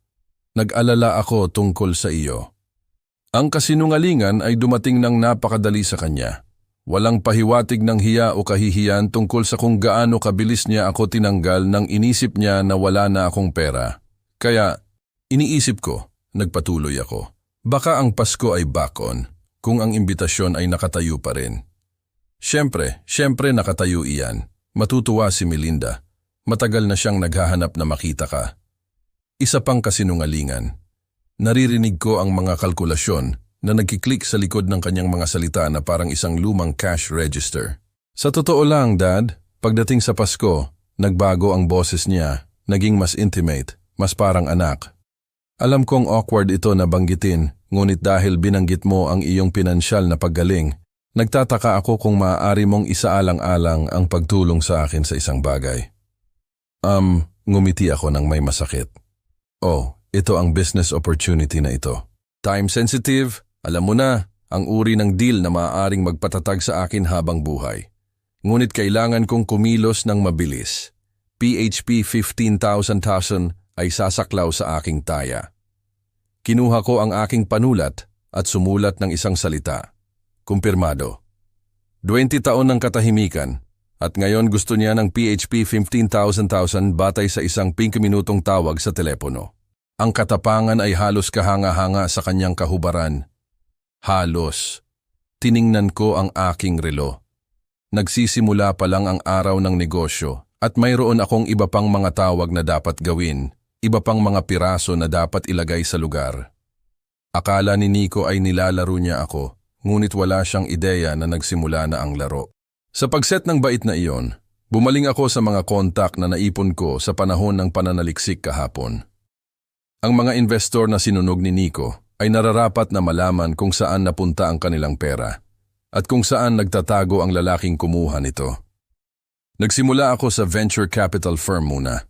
Nag-alala ako tungkol sa iyo. Ang kasinungalingan ay dumating ng napakadali sa kanya. Walang pahiwatig ng hiya o kahihiyan tungkol sa kung gaano kabilis niya ako tinanggal nang inisip niya na wala na akong pera. Kaya, iniisip ko, nagpatuloy ako. Baka ang Pasko ay back on, kung ang imbitasyon ay nakatayo pa rin. Siyempre nakatayo iyan. Matutuwa si Melinda. Matagal na siyang naghahanap na makita ka. Isa pang kasinungalingan. Naririnig ko ang mga kalkulasyon na nagkiklik sa likod ng kanyang mga salita na parang isang lumang cash register. Sa totoo lang, Dad, pagdating sa Pasko, nagbago ang boses niya, naging mas intimate, mas parang anak. Alam kong awkward ito na banggitin, ngunit dahil binanggit mo ang iyong pinansyal na paggaling, nagtataka ako kung maaari mong isaalang-alang ang pagtulong sa akin sa isang bagay. Ngumiti ako ng may masakit. Oh, ito ang business opportunity na ito. Time sensitive, alam mo na, ang uri ng deal na maaaring magpatatag sa akin habang buhay. Ngunit kailangan kong kumilos ng mabilis. PHP 15,000 ay sasaklaw sa aking taya. Kinuha ko ang aking panulat at sumulat ng isang salita. Kumpirmado. 20 taon ng katahimikan at ngayon gusto niya ng PHP 15,000 batay sa isang 5 minutong tawag sa telepono. Ang katapangan ay halos kahanga-hanga sa kanyang kahubaran. Halos. Tiningnan ko ang aking relo. Nagsisimula pa lang ang araw ng negosyo at mayroon akong iba pang mga tawag na dapat gawin, iba pang mga piraso na dapat ilagay sa lugar. Akala ni Nico ay nilalaro niya ako, ngunit wala siyang ideya na nagsimula na ang laro. Sa pagset ng bait na iyon, bumaling ako sa mga kontak na naipon ko sa panahon ng pananaliksik kahapon. Ang mga investor na sinunog ni Nico ay nararapat na malaman kung saan napunta ang kanilang pera at kung saan nagtatago ang lalaking kumuha nito. Nagsimula ako sa venture capital firm muna.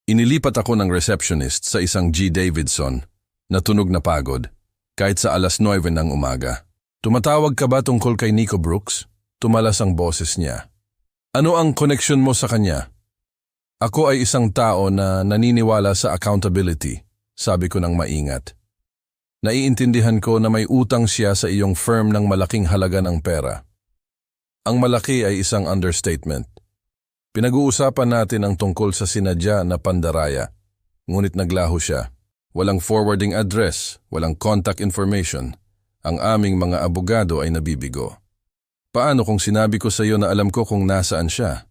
Inilipat ako ng receptionist sa isang G. Davidson na tunog na pagod kahit sa 9:00 ng umaga. "Tumatawag ka ba tungkol kay Nico Brooks?" Tumalas ang boses niya. "Ano ang koneksyon mo sa kanya?" "Ako ay isang tao na naniniwala sa accountability," sabi ko ng maingat. "Naiintindihan ko na may utang siya sa iyong firm ng malaking halaga ng pera." Ang malaki ay isang understatement. Pinag-uusapan natin ang tungkol sa sinadya na pandaraya, ngunit naglaho siya. Walang forwarding address, walang contact information. Ang aming mga abogado ay nabibigo. "Paano kung sinabi ko sa iyo na alam ko kung nasaan siya?"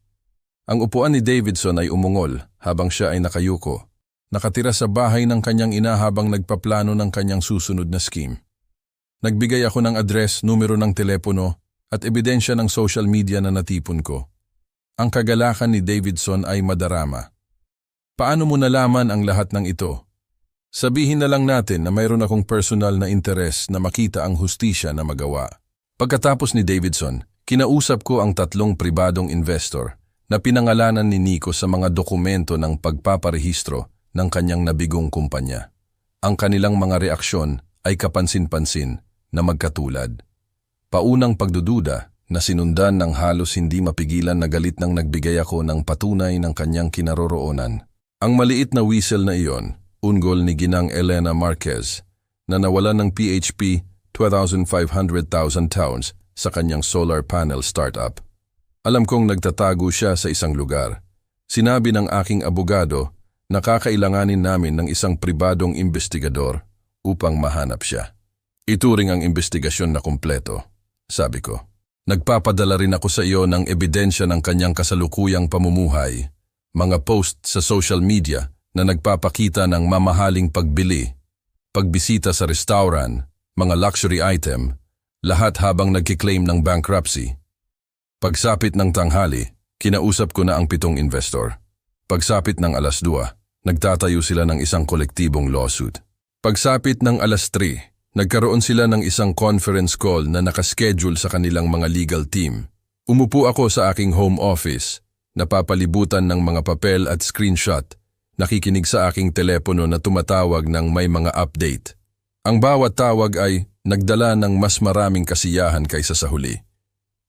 Ang upuan ni Davidson ay umungol habang siya ay nakayuko. Nakatira sa bahay ng kanyang ina habang nagpaplano ng kanyang susunod na scheme. Nagbigay ako ng address, numero ng telepono at ebidensya ng social media na natipon ko. Ang kagalakan ni Davidson ay madarama. "Paano mo nalaman ang lahat ng ito?" "Sabihin na lang natin na mayroon akong personal na interes na makita ang hustisya na magawa." Pagkatapos ni Davidson, kinausap ko ang 3 pribadong investor na pinangalanan ni Nico sa mga dokumento ng pagpaparehistro ng kanyang nabigong kumpanya. Ang kanilang mga reaksyon ay kapansin-pansin na magkatulad. Paunang pagdududa na sinundan ng halos hindi mapigilan na galit nang nagbigay ako ng patunay ng kanyang kinaroroonan. Ang maliit na whistle na iyon, unggol ni Ginang Elena Marquez, na nawalan ng PHP 2,500,000 pounds sa kanyang solar panel startup. Alam kong nagtatago siya sa isang lugar. Sinabi ng aking abogado na kakailanganin namin ng isang pribadong investigador upang mahanap siya. "Ituring ang investigasyon na kumpleto," sabi ko. "Nagpapadala rin ako sa iyo ng ebidensya ng kanyang kasalukuyang pamumuhay, mga post sa social media na nagpapakita ng mamahaling pagbili, pagbisita sa restaurant, mga luxury item, lahat habang nagkiklaim ng bankruptcy." Pagsapit ng tanghali, kinausap ko na ang 7 investor. Pagsapit ng 2:00, nagtatayo sila ng isang kolektibong lawsuit. Pagsapit ng 3:00, nagkaroon sila ng isang conference call na nakaschedule sa kanilang mga legal team. Umupo ako sa aking home office, napapalibutan ng mga papel at screenshot, nakikinig sa aking telepono na tumatawag ng may mga update. Ang bawat tawag ay nagdala ng mas maraming kasiyahan kaysa sa huli.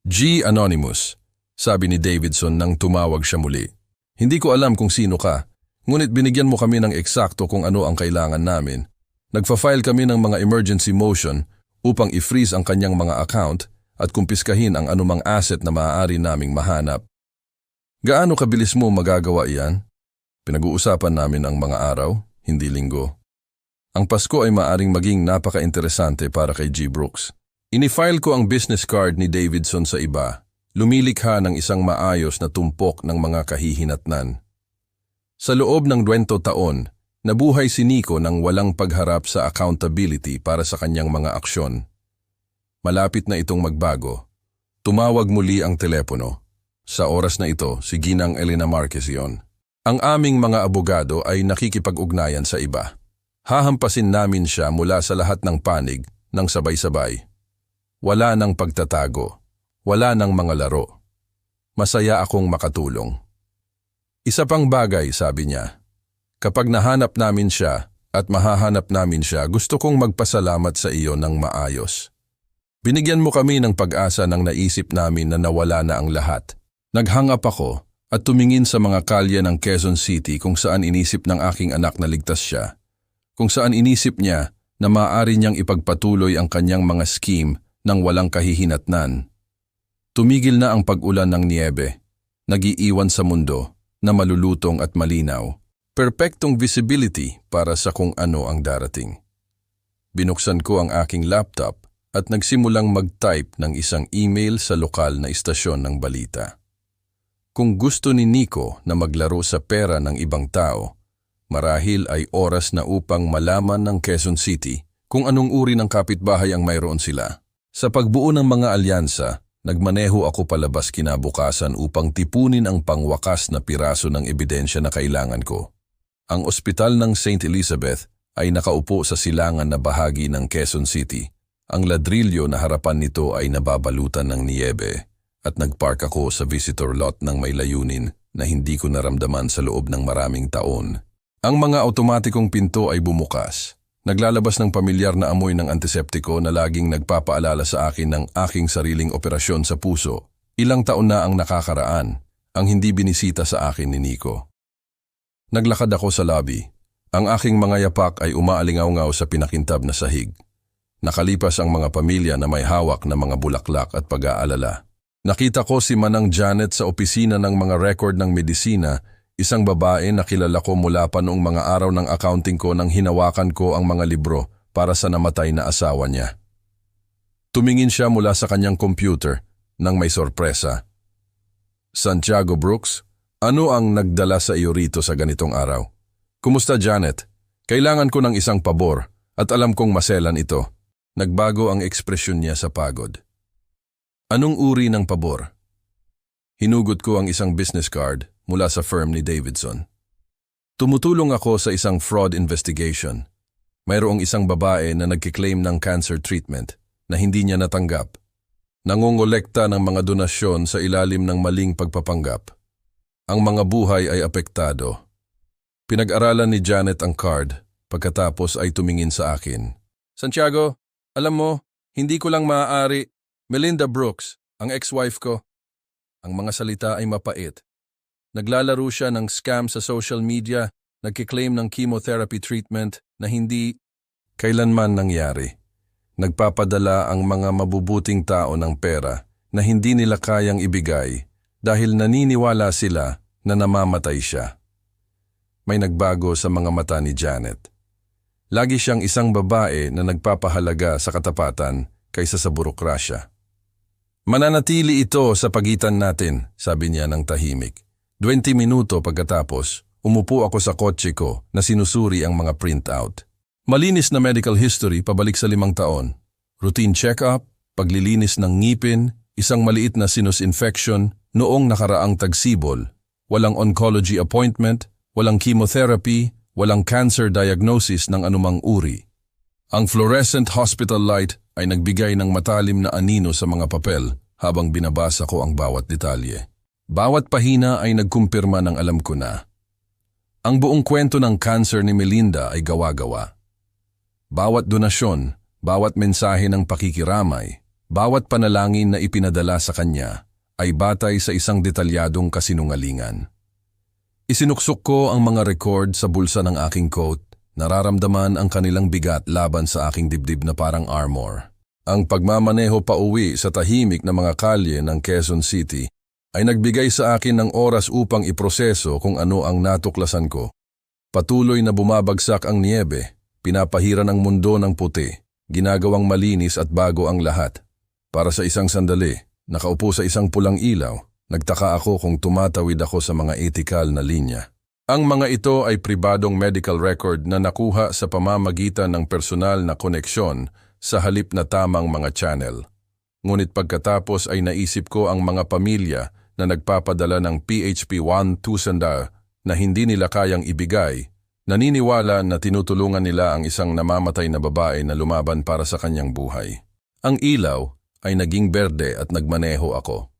"G. Anonymous," sabi ni Davidson nang tumawag siya muli. "Hindi ko alam kung sino ka, ngunit binigyan mo kami ng eksakto kung ano ang kailangan namin. Nagfa-file kami ng mga emergency motion upang i-freeze ang kanyang mga account at kumpiskahin ang anumang asset na maaari naming mahanap." "Gaano kabilis mo magagawa iyan?" "Pinag-uusapan namin ang mga araw, hindi linggo." Ang Pasko ay maaring maging napaka-interesante para kay G. Brooks. Inifile ko ang business card ni Davidson sa iba, lumilikha ng isang maayos na tumpok ng mga kahihinatnan. Sa loob ng 20 taon, nabuhay si Nico ng walang pagharap sa accountability para sa kanyang mga aksyon. Malapit na itong magbago. Tumawag muli ang telepono. Sa oras na ito, si Ginang Elena Marquez yon. Ang aming mga abogado ay nakikipag-ugnayan sa iba. Hahampasin namin siya mula sa lahat ng panig ng sabay-sabay. Wala nang pagtatago. Wala nang mga laro. Masaya akong makatulong. "Isa pang bagay," sabi niya. "Kapag nahanap namin siya at mahahanap namin siya, gusto kong magpasalamat sa iyo ng maayos. Binigyan mo kami ng pag-asa nang naisip namin na nawala na ang lahat." Naghangap ako at tumingin sa mga kalye ng Quezon City kung saan inisip ng aking anak na ligtas siya. Kung saan inisip niya na maaari niyang ipagpatuloy ang kanyang mga scheme nang walang kahihinatnan. Tumigil na ang pag-ulan ng niebe, nag-iiwan sa mundo na malulutong at malinaw. Perpektong visibility para sa kung ano ang darating. Binuksan ko ang aking laptop at nagsimulang mag-type ng isang email sa lokal na istasyon ng balita. Kung gusto ni Nico na maglaro sa pera ng ibang tao, marahil ay oras na upang malaman ng Quezon City kung anong uri ng kapitbahay ang mayroon sila. Sa pagbuo ng mga alyansa, nagmaneho ako palabas kinabukasan upang tipunin ang pangwakas na piraso ng ebidensya na kailangan ko. Ang ospital ng St. Elizabeth ay nakaupo sa silangan na bahagi ng Quezon City. Ang ladrilyo na harapan nito ay nababalutan ng niyebe at nagpark ako sa visitor lot ng may layunin na hindi ko naramdaman sa loob ng maraming taon. Ang mga automatikong pinto ay bumukas. Naglalabas ng pamilyar na amoy ng antiseptiko na laging nagpapaalala sa akin ng aking sariling operasyon sa puso. Ilang taon na ang nakakaraan, ang hindi binisita sa akin ni Nico. Naglakad ako sa lobby. Ang aking mga yapak ay umaalingaw-ngaw sa pinakintab na sahig. Nakalipas ang mga pamilya na may hawak na mga bulaklak at pag-aalala. Nakita ko si Manang Janet sa opisina ng mga record ng medisina, isang babae na kilala ko mula pa noong mga araw ng accounting ko nang hinawakan ko ang mga libro para sa namatay na asawa niya. Tumingin siya mula sa kanyang computer nang may sorpresa. Santiago Brooks, ano ang nagdala sa iyo rito sa ganitong araw? Kumusta Janet? Kailangan ko ng isang pabor at alam kong maselan ito. Nagbago ang ekspresyon niya sa pagod. Anong uri ng pabor? Hinugot ko ang isang business card mula sa firm ni Davidson. Tumutulong ako sa isang fraud investigation. Mayroong isang babae na nagkiklaim ng cancer treatment na hindi niya natanggap. Nangongolekta ng mga donasyon sa ilalim ng maling pagpapanggap. Ang mga buhay ay apektado. Pinag-aralan ni Janet ang card pagkatapos ay tumingin sa akin. Santiago, alam mo, hindi ko lang maaari. Melinda Brooks, ang ex-wife ko. Ang mga salita ay mapait. Naglalaro siya ng scam sa social media, nagkiklaim ng chemotherapy treatment na hindi kailanman nangyari. Nagpapadala ang mga mabubuting tao ng pera na hindi nila kayang ibigay dahil naniniwala sila na namamatay siya. May nagbago sa mga mata ni Janet. Lagi siyang isang babae na nagpapahalaga sa katapatan kaysa sa burokrasya. Mananatili ito sa pagitan natin, sabi niya ng tahimik. 20 minuto pagkatapos, umupo ako sa kotse ko na sinusuri ang mga printout. Malinis na medical history pabalik sa 5 taon. Routine check-up, paglilinis ng ngipin, isang maliit na sinus infection noong nakaraang tagsibol. Walang oncology appointment, walang chemotherapy, walang cancer diagnosis ng anumang uri. Ang fluorescent hospital light ay nagbigay ng matalim na anino sa mga papel habang binabasa ko ang bawat detalye. Bawat pahina ay nagkumpirma ng alam ko na. Ang buong kwento ng cancer ni Melinda ay gawa-gawa. Bawat donasyon, bawat mensahe ng pakikiramay, bawat panalangin na ipinadala sa kanya ay batay sa isang detalyadong kasinungalingan. Isinuksok ko ang mga record sa bulsa ng aking coat, nararamdaman ang kanilang bigat laban sa aking dibdib na parang armor. Ang pagmamaneho pa uwi sa tahimik na mga kalye ng Quezon City ay nagbigay sa akin ng oras upang iproseso kung ano ang natuklasan ko. Patuloy na bumabagsak ang niyebe, pinapahiran ang mundo ng puti, ginagawang malinis at bago ang lahat. Para sa isang sandali, nakaupo sa isang pulang ilaw, nagtaka ako kung tumatawid ako sa mga etikal na linya. Ang mga ito ay pribadong medical record na nakuha sa pamamagitan ng personal na koneksyon sa halip na tamang mga channel. Ngunit pagkatapos ay naisip ko ang mga pamilya na nagpapadala ng PHP-1,000 na hindi nila kayang ibigay, naniniwala na tinutulungan nila ang isang namamatay na babae na lumaban para sa kanyang buhay. Ang ilaw ay naging berde at nagmaneho ako.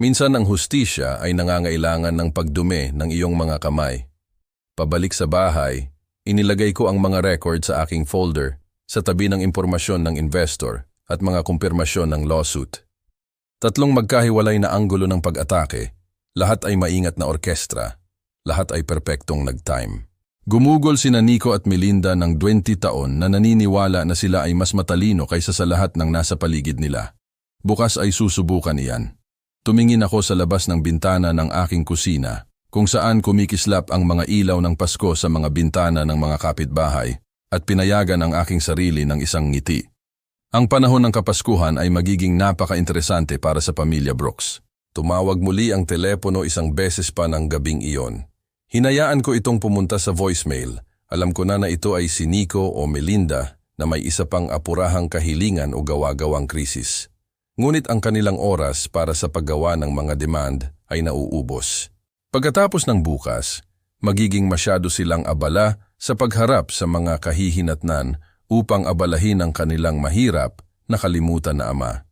Minsan ang hustisya ay nangangailangan ng pagdumi ng iyong mga kamay. Pabalik sa bahay, inilagay ko ang mga record sa aking folder sa tabi ng impormasyon ng investor at mga kumpirmasyon ng lawsuit. 3 magkahiwalay na anggulo ng pag-atake, lahat ay maingat na orkestra, lahat ay perpektong nag-time. Gumugol sina Nico at Melinda ng 20 taon na naniniwala na sila ay mas matalino kaysa sa lahat ng nasa paligid nila. Bukas ay susubukan iyan. Tumingin ako sa labas ng bintana ng aking kusina, kung saan kumikislap ang mga ilaw ng Pasko sa mga bintana ng mga kapitbahay at pinayagan ang aking sarili ng isang ngiti. Ang panahon ng Kapaskuhan ay magiging napaka-interesante para sa pamilya Brooks. Tumawag muli ang telepono isang beses pa ng gabing iyon. Hinayaan ko itong pumunta sa voicemail. Alam ko na ito ay si Nico o Melinda na may isa pang apurahang kahilingan o gawa-gawang krisis. Ngunit ang kanilang oras para sa paggawa ng mga demand ay nauubos. Pagkatapos ng bukas, magiging masyado silang abala sa pagharap sa mga kahihinatnan upang abalahin ang kanilang mahirap na kalimutan na ama.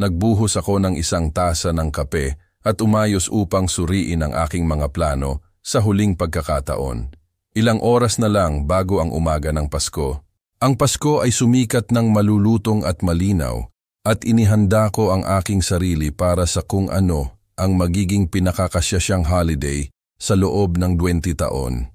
Nagbuhos ako ng isang tasa ng kape at umayos upang suriin ang aking mga plano sa huling pagkakataon. Ilang oras na lang bago ang umaga ng Pasko. Ang Pasko ay sumikat ng malulutong at malinaw at inihanda ko ang aking sarili para sa kung ano ang magiging pinakakasyang holiday sa loob ng 20 taon.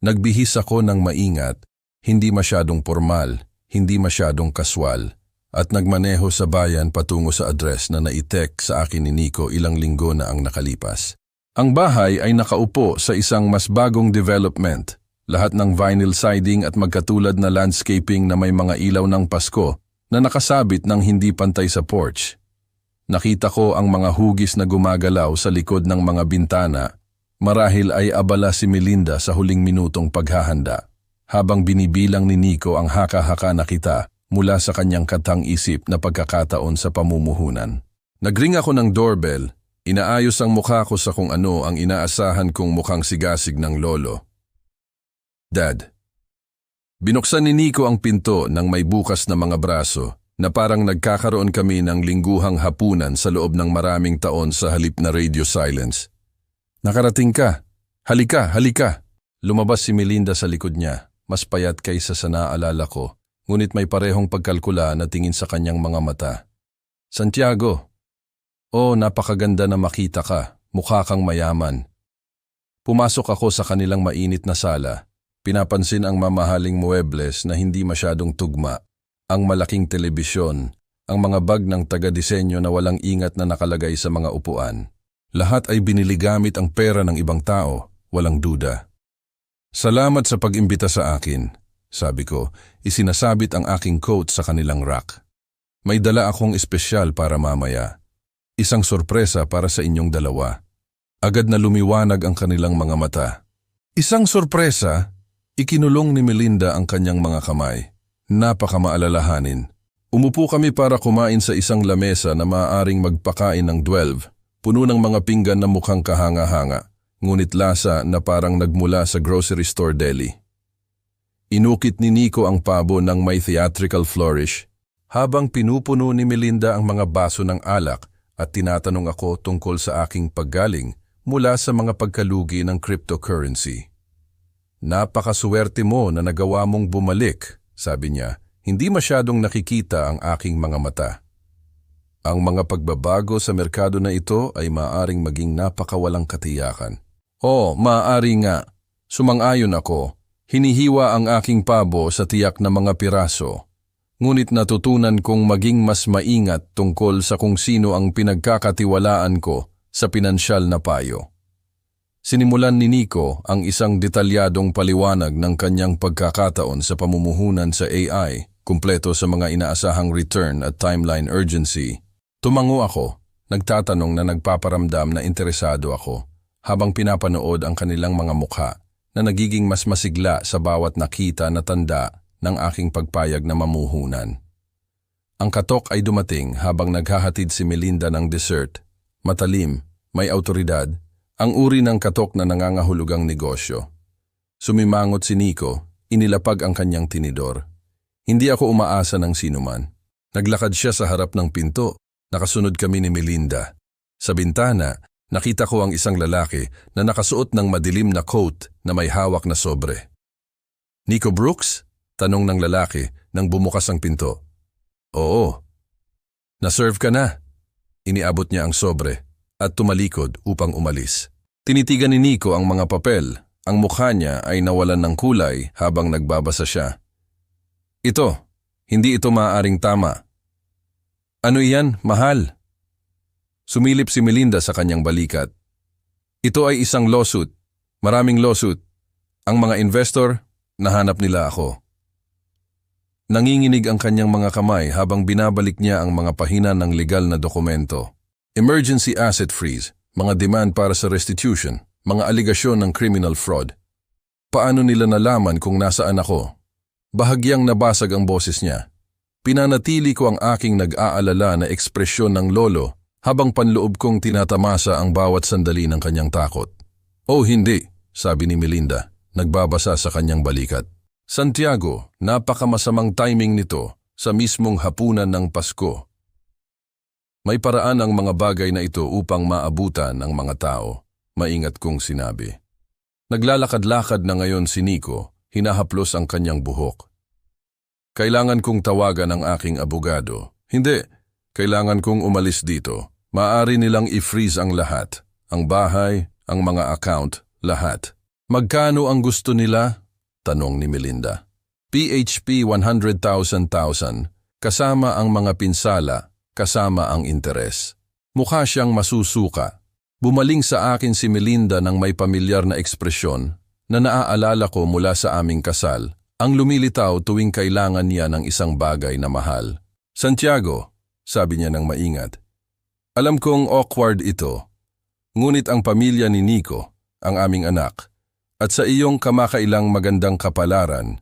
Nagbihis ako ng maingat, hindi masyadong formal, hindi masyadong kaswal, at nagmaneho sa bayan patungo sa address na naitek sa akin ni Nico ilang linggo na ang nakalipas. Ang bahay ay nakaupo sa isang mas bagong development, lahat ng vinyl siding at magkatulad na landscaping na may mga ilaw ng Pasko na nakasabit ng hindi pantay sa porch. Nakita ko ang mga hugis na gumagalaw sa likod ng mga bintana, marahil ay abala si Melinda sa huling minutong paghahanda. Habang binibilang ni Nico ang haka-haka na kita mula sa kanyang katang-isip na pagkakataon sa pamumuhunan. Nagring ako ng doorbell, inaayos ang mukha ko sa kung ano ang inaasahan kong mukhang sigasig ng lolo. Dad. Binuksan ni Nico ang pinto ng may bukas na mga braso na parang nagkakaroon kami ng lingguhang hapunan sa loob ng maraming taon sa halip na radio silence. Nakarating ka. Halika, halika. Lumabas si Melinda sa likod niya. Mas payat kaysa sa naalala ko, ngunit may parehong pagkalkula na tingin sa kanyang mga mata. Santiago, napakaganda na makita ka, mukha kang mayaman. Pumasok ako sa kanilang mainit na sala, pinapansin ang mamahaling muebles na hindi masyadong tugma, ang malaking telebisyon, ang mga bag ng taga-disenyo na walang ingat na nakalagay sa mga upuan. Lahat ay binili gamit ang pera ng ibang tao, walang duda. Salamat sa pag-imbita sa akin, sabi ko, isinasabit ang aking coat sa kanilang rack. May dala akong espesyal para mamaya. Isang sorpresa para sa inyong dalawa. Agad na lumiwanag ang kanilang mga mata. Isang sorpresa? Ikinulong ni Melinda ang kanyang mga kamay. Napakamaalalahanin. Umupo kami para kumain sa isang lamesa na maaaring magpakain ng 12, puno ng mga pinggan na mukhang kahanga-hanga. Ngunit lasa na parang nagmula sa grocery store deli. Inukit ni Nico ang pabo ng may theatrical flourish, habang pinupuno ni Melinda ang mga baso ng alak at tinatanong ako tungkol sa aking paggaling mula sa mga pagkalugi ng cryptocurrency. Napakaswerte mo na nagawa mong bumalik, sabi niya, hindi masyadong nakikita ang aking mga mata. Ang mga pagbabago sa merkado na ito ay maaaring maging napakawalang katiyakan. Maaari nga. Sumang-ayon ako. Hinihiwa ang aking pabo sa tiyak na mga piraso. Ngunit natutunan kong maging mas maingat tungkol sa kung sino ang pinagkakatiwalaan ko sa pinansyal na payo. Sinimulan ni Nico ang isang detalyadong paliwanag ng kanyang pagkakataon sa pamumuhunan sa AI, kumpleto sa mga inaasahang return at timeline urgency. Tumango ako, nagtatanong na nagpaparamdam na interesado ako. Habang pinapanood ang kanilang mga mukha na nagiging mas masigla sa bawat nakita na tanda ng aking pagpayag na mamuhunan. Ang katok ay dumating habang naghahatid si Melinda ng dessert. Matalim, may autoridad, ang uri ng katok na nangangahulugang negosyo. Sumimangot si Nico, inilapag ang kanyang tinidor. Hindi ako umaasa ng sinuman. Naglakad siya sa harap ng pinto, nakasunod kami ni Melinda. Sa bintana, nakita ko ang isang lalaki na nakasuot ng madilim na coat na may hawak na sobre. Nico Brooks? Tanong ng lalaki nang bumukas ang pinto. Oo. Na-serve ka na? Iniabot niya ang sobre at tumalikod upang umalis. Tinitigan ni Nico ang mga papel. Ang mukha niya ay nawalan ng kulay habang nagbabasa siya. Hindi ito maaaring tama. Ano iyan, mahal? Sumilip si Melinda sa kanyang balikat. Ito ay isang lawsuit. Maraming lawsuit. Ang mga investor, nahanap nila ako. Nanginginig ang kanyang mga kamay habang binabalik niya ang mga pahina ng legal na dokumento. Emergency asset freeze, mga demand para sa restitution, mga aligasyon ng criminal fraud. Paano nila nalaman kung nasaan ako? Bahagyang nabasag ang boses niya. Pinanatili ko ang aking nag-aalala na ekspresyon ng lolo habang panloob kong tinatamasa ang bawat sandali ng kanyang takot. "Oh, hindi," sabi ni Melinda, nagbabasa sa kanyang balikat. "Santiago, napakamasamang timing nito sa mismong hapunan ng Pasko. May paraan ang mga bagay na ito upang maabutan ang mga tao," maingat kong sinabi. Naglalakad-lakad na ngayon si Nico, hinahaplos ang kanyang buhok. "Kailangan kong tawagan ang aking abogado." "Hindi, kailangan kong umalis dito. Maaari nilang i-freeze ang lahat, ang bahay, ang mga account, lahat." "Magkano ang gusto nila?" tanong ni Melinda. "PHP 100,000, kasama ang mga pinsala, kasama ang interes." Mukha siyang masusuka. Bumaling sa akin si Melinda ng may pamilyar na ekspresyon na naaalala ko mula sa aming kasal, ang lumilitaw tuwing kailangan niya ng isang bagay na mahal. "Santiago," sabi niya ng maingat, "alam kong awkward ito, ngunit ang pamilya ni Nico, ang aming anak, at sa iyong kamakailang magandang kapalaran,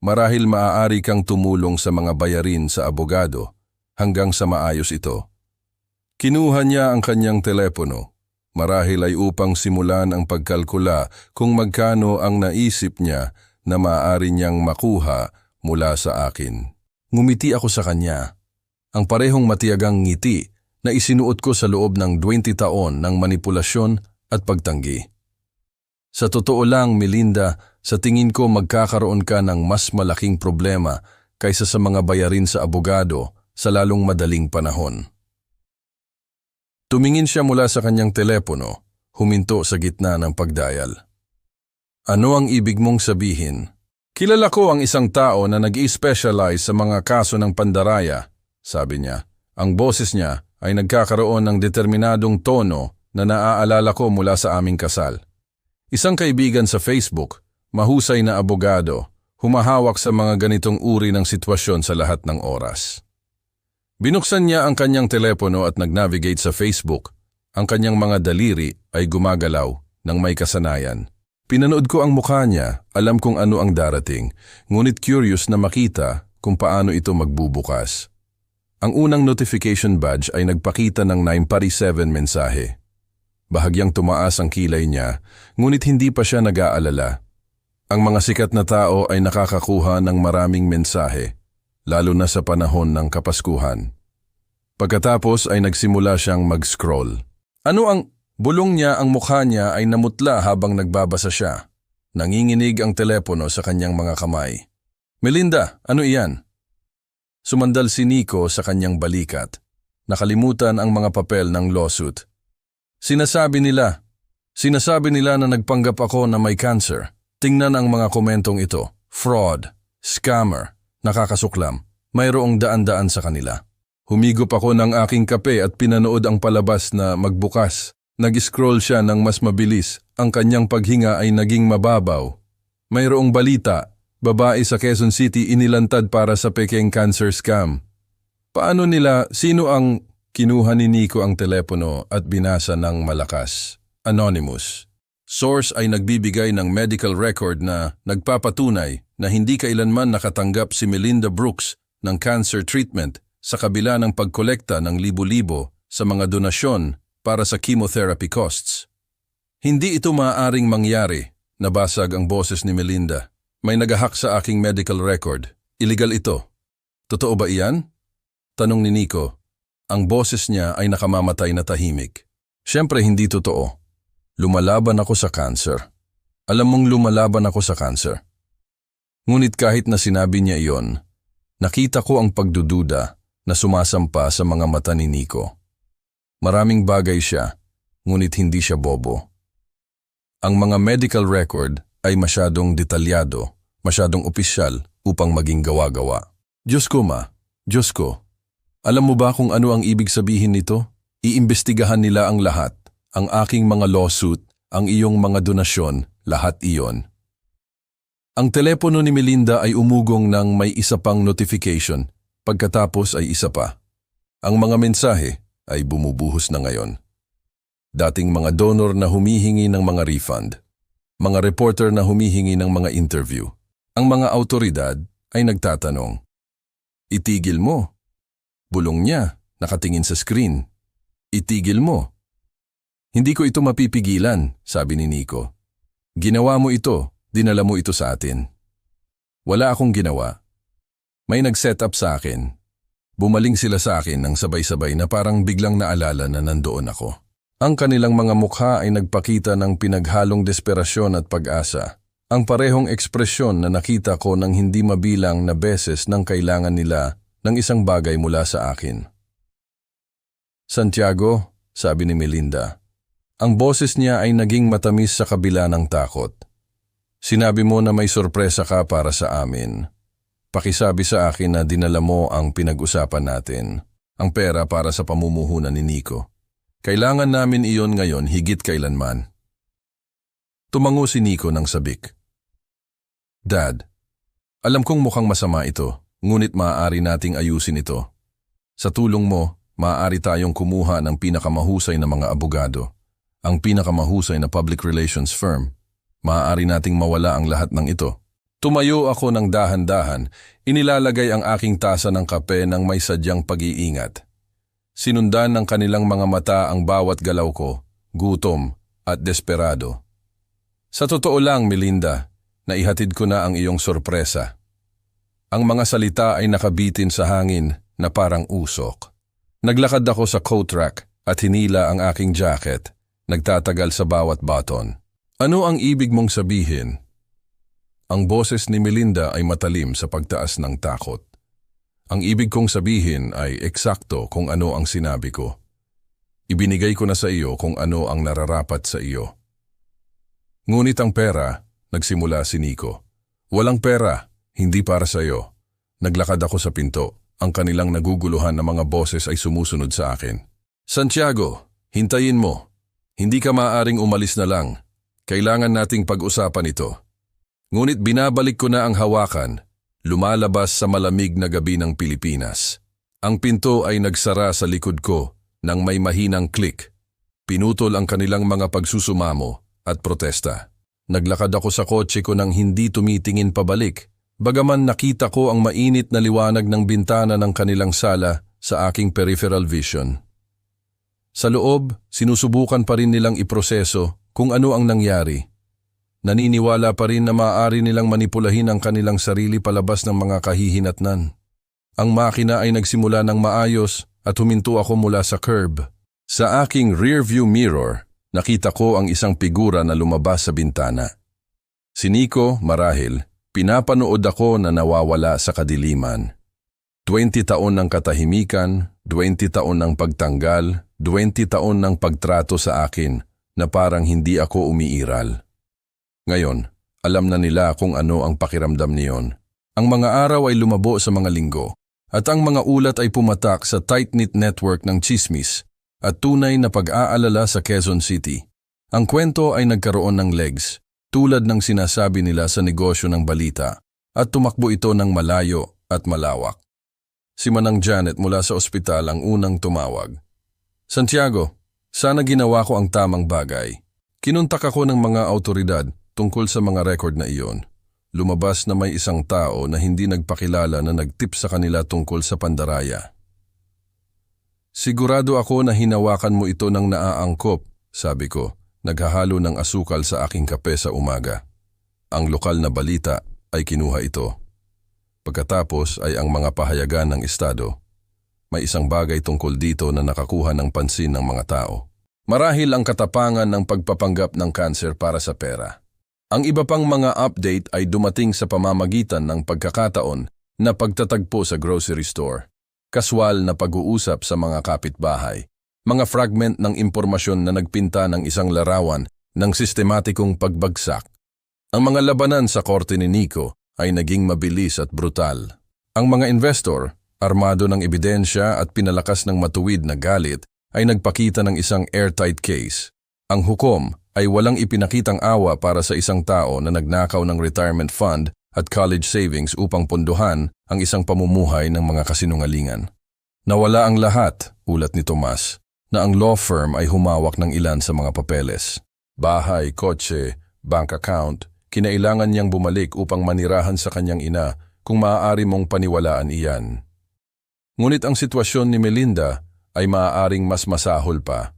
marahil maaari kang tumulong sa mga bayarin sa abogado hanggang sa maayos ito." Kinuha niya ang kanyang telepono. Marahil ay upang simulan ang pagkalkula kung magkano ang naisip niya na maaari niyang makuha mula sa akin. Ngumiti ako sa kanya. Ang parehong matiyagang ngiti na isinuot ko sa loob ng 20 taon ng manipulasyon at pagtanggi. "Sa totoo lang, Melinda, sa tingin ko magkakaroon ka ng mas malaking problema kaysa sa mga bayarin sa abogado sa lalong madaling panahon." Tumingin siya mula sa kanyang telepono, huminto sa gitna ng pagdayal. "Ano ang ibig mong sabihin?" "Kilala ko ang isang tao na nag-i-specialize sa mga kaso ng pandaraya," sabi niya. Ang boses niya ay nagkakaroon ng determinadong tono na naaalala ko mula sa aming kasal. Isang kaibigan sa Facebook, mahusay na abogado, humahawak sa mga ganitong uri ng sitwasyon sa lahat ng oras. Binuksan niya ang kanyang telepono at nag-navigate sa Facebook. Ang kanyang mga daliri ay gumagalaw ng may kasanayan. Pinanood ko ang mukha niya, alam kong ano ang darating, ngunit curious na makita kung paano ito magbubukas. Ang unang notification badge ay nagpakita ng 947 mensahe. Bahagyang tumaas ang kilay niya, ngunit hindi pa siya nag-aalala. Ang mga sikat na tao ay nakakakuha ng maraming mensahe, lalo na sa panahon ng Kapaskuhan. Pagkatapos ay nagsimula siyang mag-scroll. Bulong niya, ang mukha niya ay namutla habang nagbabasa siya. Nanginginig ang telepono sa kanyang mga kamay. "Melinda, ano iyan?" Sumandal si Nico sa kanyang balikat. Nakalimutan ang mga papel ng lawsuit. Sinasabi nila na nagpanggap ako na may cancer. Tingnan ang mga komentong ito. Fraud, scammer, nakakasuklam. Mayroong daan-daan sa kanila. Humigop ako ng aking kape at pinanood ang palabas na magbukas. Nag-scroll siya ng mas mabilis. Ang kanyang paghinga ay naging mababaw. Mayroong balita. Babae sa Quezon City inilantad para sa Peking cancer scam. Sino ang kinuha ni Nico ang telepono at binasa ng malakas? Anonymous. Source ay nagbibigay ng medical record na nagpapatunay na hindi kailanman nakatanggap si Melinda Brooks ng cancer treatment sa kabila ng pagkolekta ng libo-libo sa mga donasyon para sa chemotherapy costs. Hindi ito maaaring mangyari, nabasag ang boses ni Melinda. May nagahak sa aking medical record. Illegal ito. Totoo ba iyan? Tanong ni Nico. Ang boses niya ay nakamamatay na tahimik. Siyempre hindi totoo. Lumalaban ako sa cancer. Alam mong lumalaban ako sa cancer. Ngunit kahit na sinabi niya iyon, nakita ko ang pagdududa na sumasampa sa mga mata ni Nico. Maraming bagay siya, ngunit hindi siya bobo. Ang mga medical record ay masyadong detalyado, masyadong opisyal upang maging gawa-gawa. Diyos ko ma, Diyos ko, alam mo ba kung ano ang ibig sabihin nito? Iimbestigahan nila ang lahat, ang aking mga lawsuit, ang iyong mga donasyon, lahat iyon. Ang telepono ni Melinda ay umugong ng may isa pang notification, pagkatapos ay isa pa. Ang mga mensahe ay bumubuhos na ngayon. Dating mga donor na humihingi ng mga refund, mga reporter na humihingi ng mga interview. Ang mga autoridad ay nagtatanong, "Itigil mo." Bulong niya, nakatingin sa screen. "Itigil mo." "Hindi ko ito mapipigilan," sabi ni Nico. "Ginawa mo ito, dinala mo ito sa atin." Wala akong ginawa. May nag-set up sa akin. Bumaling sila sa akin ng sabay-sabay na parang biglang naalala na nandoon ako. Ang kanilang mga mukha ay nagpakita ng pinaghalong desperasyon at pag-asa. Ang parehong ekspresyon na nakita ko ng hindi mabilang na beses nang kailangan nila ng isang bagay mula sa akin. "Santiago," sabi ni Melinda. Ang boses niya ay naging matamis sa kabila ng takot. "Sinabi mo na may sorpresa ka para sa amin. Pakisabi sa akin na dinala mo ang pinag-usapan natin, ang pera para sa pamumuhunan ni Nico. Kailangan namin iyon ngayon higit kailanman." Tumango si Nico ng sabik. "Dad, alam kong mukhang masama ito, ngunit maaari nating ayusin ito. Sa tulong mo, maaari tayong kumuha ng pinakamahusay na mga abogado, ang pinakamahusay na public relations firm. Maaari nating mawala ang lahat ng ito." Tumayo ako ng dahan-dahan, inilalagay ang aking tasa ng kape ng may sadyang pag-iingat. Sinundan ng kanilang mga mata ang bawat galaw ko, gutom at desperado. "Sa totoo lang, Melinda, naihatid ko na ang iyong sorpresa." Ang mga salita ay nakabitin sa hangin na parang usok. Naglakad ako sa coat rack at hinila ang aking jacket, nagtatagal sa bawat button. "Ano ang ibig mong sabihin?" Ang boses ni Melinda ay matalim sa pagtaas ng takot. "Ang ibig kong sabihin ay eksakto kung ano ang sinabi ko. Ibinigay ko na sa iyo kung ano ang nararapat sa iyo." "Ngunit ang pera," nagsimula si Nico. "Walang pera, hindi para sa iyo." Naglakad ako sa pinto. Ang kanilang naguguluhan na mga boses ay sumusunod sa akin. "Santiago, hintayin mo. Hindi ka maaaring umalis na lang. Kailangan nating pag-usapan ito." Ngunit binabalik ko na ang hawakan, lumalabas sa malamig na gabi ng Pilipinas. Ang pinto ay nagsara sa likod ko nang may mahinang click. Pinutol ang kanilang mga pagsusumamo at protesta. Naglakad ako sa kotse ko nang hindi tumitingin pabalik, bagaman nakita ko ang mainit na liwanag ng bintana ng kanilang sala sa aking peripheral vision. Sa loob, sinusubukan pa rin nilang iproseso kung ano ang nangyari. Naniniwala pa rin na maaari nilang manipulahin ang kanilang sarili palabas ng mga kahihinatnan. Ang makina ay nagsimula ng maayos at huminto ako mula sa curb. Sa aking rearview mirror, nakita ko ang isang figura na lumabas sa bintana. Si Nico, marahil, pinapanood ako na nawawala sa kadiliman. 20 taon ng katahimikan, 20 taon ng pagtanggal, 20 taon ng pagtrato sa akin na parang hindi ako umiiral. Ngayon, alam na nila kung ano ang pakiramdam niyon. Ang mga araw ay lumabo sa mga linggo, at ang mga ulat ay pumatak sa tight-knit network ng chismis at tunay na pag-aalala sa Quezon City. Ang kwento ay nagkaroon ng legs, tulad ng sinasabi nila sa negosyo ng balita, at tumakbo ito ng malayo at malawak. Si Manang Janet mula sa ospital ang unang tumawag. "Santiago, sana ginawa ko ang tamang bagay." Kinuntak ako ng mga autoridad tungkol sa mga record na iyon. Lumabas na may isang tao na hindi nagpakilala na nagtip sa kanila tungkol sa pandaraya. "Sigurado ako na hinawakan mo ito ng naaangkop," sabi ko, naghahalo ng asukal sa aking kape sa umaga. Ang lokal na balita ay kinuha ito. Pagkatapos ay ang mga pahayagan ng estado. May isang bagay tungkol dito na nakakuha ng pansin ng mga tao. Marahil ang katapangan ng pagpapanggap ng kanser para sa pera. Ang iba pang mga update ay dumating sa pamamagitan ng pagkakataon na pagtatagpo sa grocery store, kaswal na pag-uusap sa mga kapitbahay, mga fragment ng impormasyon na nagpinta ng isang larawan ng sistematikong pagbagsak. Ang mga labanan sa korte ni Nico ay naging mabilis at brutal. Ang mga investor, armado ng ebidensya at pinalakas ng matuwid na galit, ay nagpakita ng isang airtight case. Ang hukom ay walang ipinakitang awa para sa isang tao na nagnakaw ng retirement fund at college savings upang pondohan ang isang pamumuhay ng mga kasinungalingan. Nawala ang lahat, ulat ni Tomas, na ang law firm ay humawak ng ilan sa mga papeles. Bahay, kotse, bank account, kinailangan niyang bumalik upang manirahan sa kanyang ina kung maaari mong paniwalaan iyan. Ngunit ang sitwasyon ni Melinda ay maaaring mas masahol pa.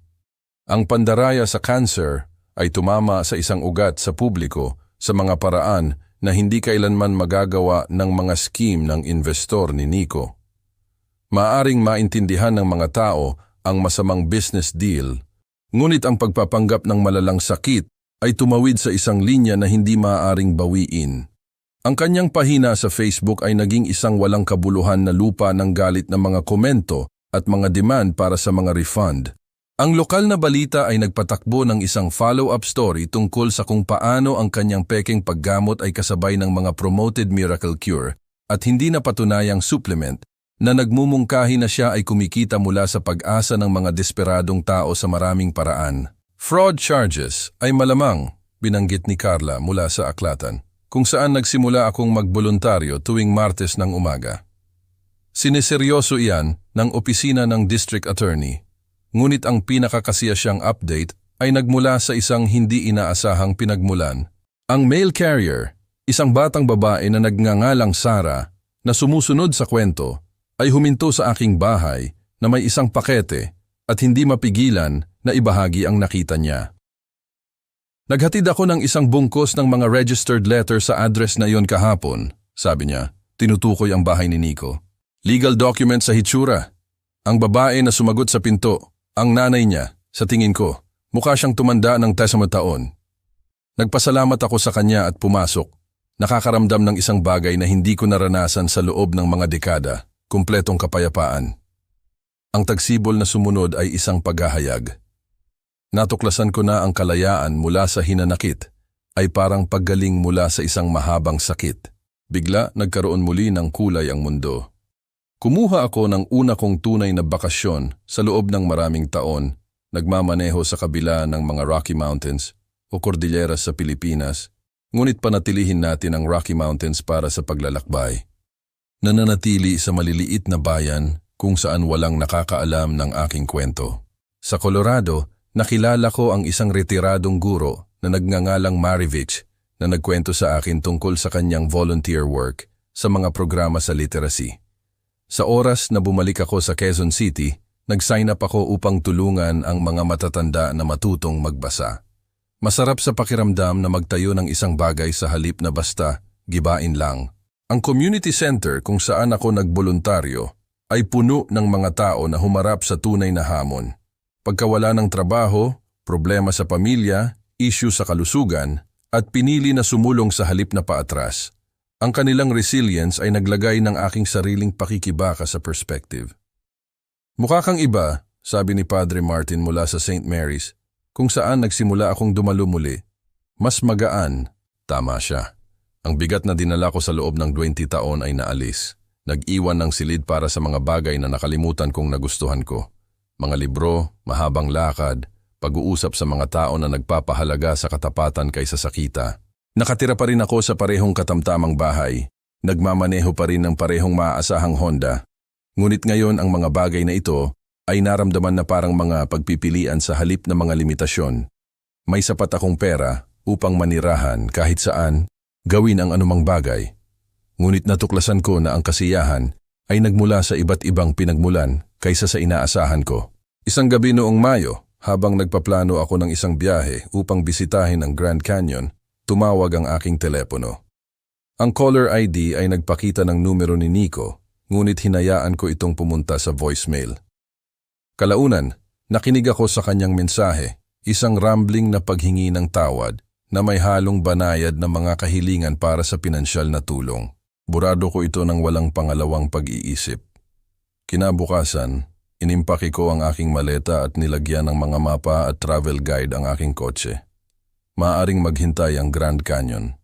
Ang pandaraya sa cancer ay tumama sa isang ugat sa publiko sa mga paraan na hindi kailanman magagawa ng mga scheme ng investor ni Nico. Maaring maintindihan ng mga tao ang masamang business deal, ngunit ang pagpapanggap ng malalang sakit ay tumawid sa isang linya na hindi maaaring bawiin. Ang kanyang pahina sa Facebook ay naging isang walang kabuluhan na lupa ng galit ng mga komento at mga demand para sa mga refund. Ang lokal na balita ay nagpatakbo ng isang follow-up story tungkol sa kung paano ang kanyang pekeng paggamot ay kasabay ng mga promoted miracle cure at hindi na patunayang supplement na nagmumungkahi na siya ay kumikita mula sa pag-asa ng mga desperadong tao sa maraming paraan. Fraud charges ay malamang, binanggit ni Carla mula sa aklatan, kung saan nagsimula akong magboluntaryo tuwing Martes ng umaga. Sineseryoso iyan ng opisina ng district attorney, ngunit ang pinakakasiyasyang update ay nagmula sa isang hindi inaasahang pinagmulan. Ang mail carrier, isang batang babae na nagngangalang Sarah, na sumusunod sa kwento, ay huminto sa aking bahay na may isang pakete at hindi mapigilan na ibahagi ang nakita niya. Naghatid ako ng isang bungkos ng mga registered letter sa address na iyon kahapon, sabi niya, tinutukoy ang bahay ni Nico. Legal document sa hitsura. Ang babae na sumagot sa pinto, ang nanay niya, sa tingin ko, mukha siyang tumanda ng 10 taon. Nagpasalamat ako sa kanya at pumasok, nakakaramdam ng isang bagay na hindi ko naranasan sa loob ng mga dekada. Kumpletong kapayapaan. Ang tagsibol na sumunod ay isang paghahayag. Natuklasan ko na ang kalayaan mula sa hinanakit ay parang paggaling mula sa isang mahabang sakit. Bigla nagkaroon muli ng kulay ang mundo. Kumuha ako ng una kong tunay na bakasyon sa loob ng maraming taon, nagmamaneho sa kabila ng mga Rocky Mountains o Cordilleras sa Pilipinas, ngunit panatilihin natin ang Rocky Mountains para sa paglalakbay. Nananatili sa maliliit na bayan kung saan walang nakakaalam ng aking kwento. Sa Colorado, nakilala ko ang isang retiradong guro na nagngangalang Marivich na nagkwento sa akin tungkol sa kanyang volunteer work sa mga programa sa literacy. Sa oras na bumalik ako sa Quezon City, nag-sign up ako upang tulungan ang mga matatanda na matutong magbasa. Masarap sa pakiramdam na magtayo ng isang bagay sa halip na basta gibain lang. Ang community center kung saan ako nagboluntaryo ay puno ng mga tao na humarap sa tunay na hamon. Pagkawala ng trabaho, problema sa pamilya, issue sa kalusugan, at pinili na sumulong sa halip na paatras. Ang kanilang resilience ay naglagay ng aking sariling pakikibaka sa perspective. Mukha kang iba, sabi ni Padre Martin mula sa St. Mary's, kung saan nagsimula akong dumalo muli. Mas magaan, tama siya. Ang bigat na dinala ko sa loob ng 20 taon ay naalis. Nag-iwan ng silid para sa mga bagay na nakalimutan kong nagustuhan ko. Mga libro, mahabang lakad, pag-uusap sa mga tao na nagpapahalaga sa katapatan kaysa sa kita. Nakatira pa rin ako sa parehong katamtamang bahay. Nagmamaneho pa rin ng parehong maaasahang Honda. Ngunit ngayon ang mga bagay na ito ay naramdaman na parang mga pagpipilian sa halip na mga limitasyon. May sapat akong pera upang manirahan kahit saan, gawin ang anumang bagay. Ngunit natuklasan ko na ang kasiyahan ay nagmula sa iba't ibang pinagmulan kaysa sa inaasahan ko. Isang gabi noong Mayo, habang nagpaplano ako ng isang biyahe upang bisitahin ang Grand Canyon, tumawag ang aking telepono. Ang caller ID ay nagpakita ng numero ni Nico, ngunit hinayaan ko itong pumunta sa voicemail. Kalaunan, nakinig ako sa kanyang mensahe, isang rambling na paghingi ng tawad, na may halong banayad na mga kahilingan para sa pinansyal na tulong. Burado ko ito ng walang pangalawang pag-iisip. Kinabukasan, inimpake ko ang aking maleta at nilagyan ng mga mapa at travel guide ang aking kotse. Maaring maghintay ang Grand Canyon.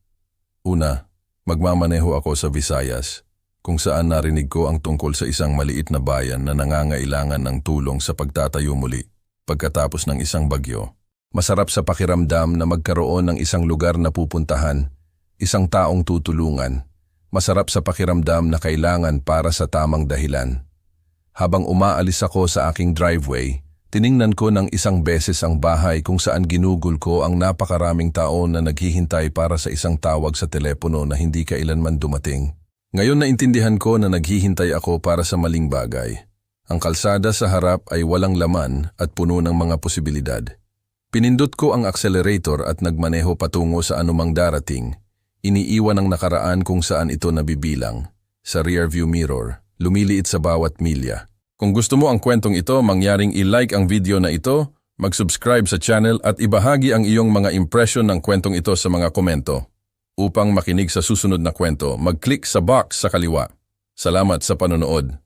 Una, magmamaneho ako sa Visayas, kung saan narinig ko ang tungkol sa isang maliit na bayan na nangangailangan ng tulong sa pagtatayo muli pagkatapos ng isang bagyo. Masarap sa pakiramdam na magkaroon ng isang lugar na pupuntahan, isang taong tutulungan. Masarap sa pakiramdam na kailangan para sa tamang dahilan. Habang umaalis ako sa aking driveway, tiningnan ko ng isang beses ang bahay kung saan ginugol ko ang napakaraming tao na naghihintay para sa isang tawag sa telepono na hindi kailanman dumating. Ngayon naintindihan ko na naghihintay ako para sa maling bagay. Ang kalsada sa harap ay walang laman at puno ng mga posibilidad. Pinindot ko ang accelerator at nagmaneho patungo sa anumang darating. Iniiwan ang nakaraan kung saan ito nabibilang. Sa rearview mirror, lumiliit sa bawat milya. Kung gusto mo ang kwentong ito, mangyaring i-like ang video na ito, mag-subscribe sa channel at ibahagi ang iyong mga impression ng kwentong ito sa mga komento. Upang makinig sa susunod na kwento, mag-click sa box sa kaliwa. Salamat sa panonood.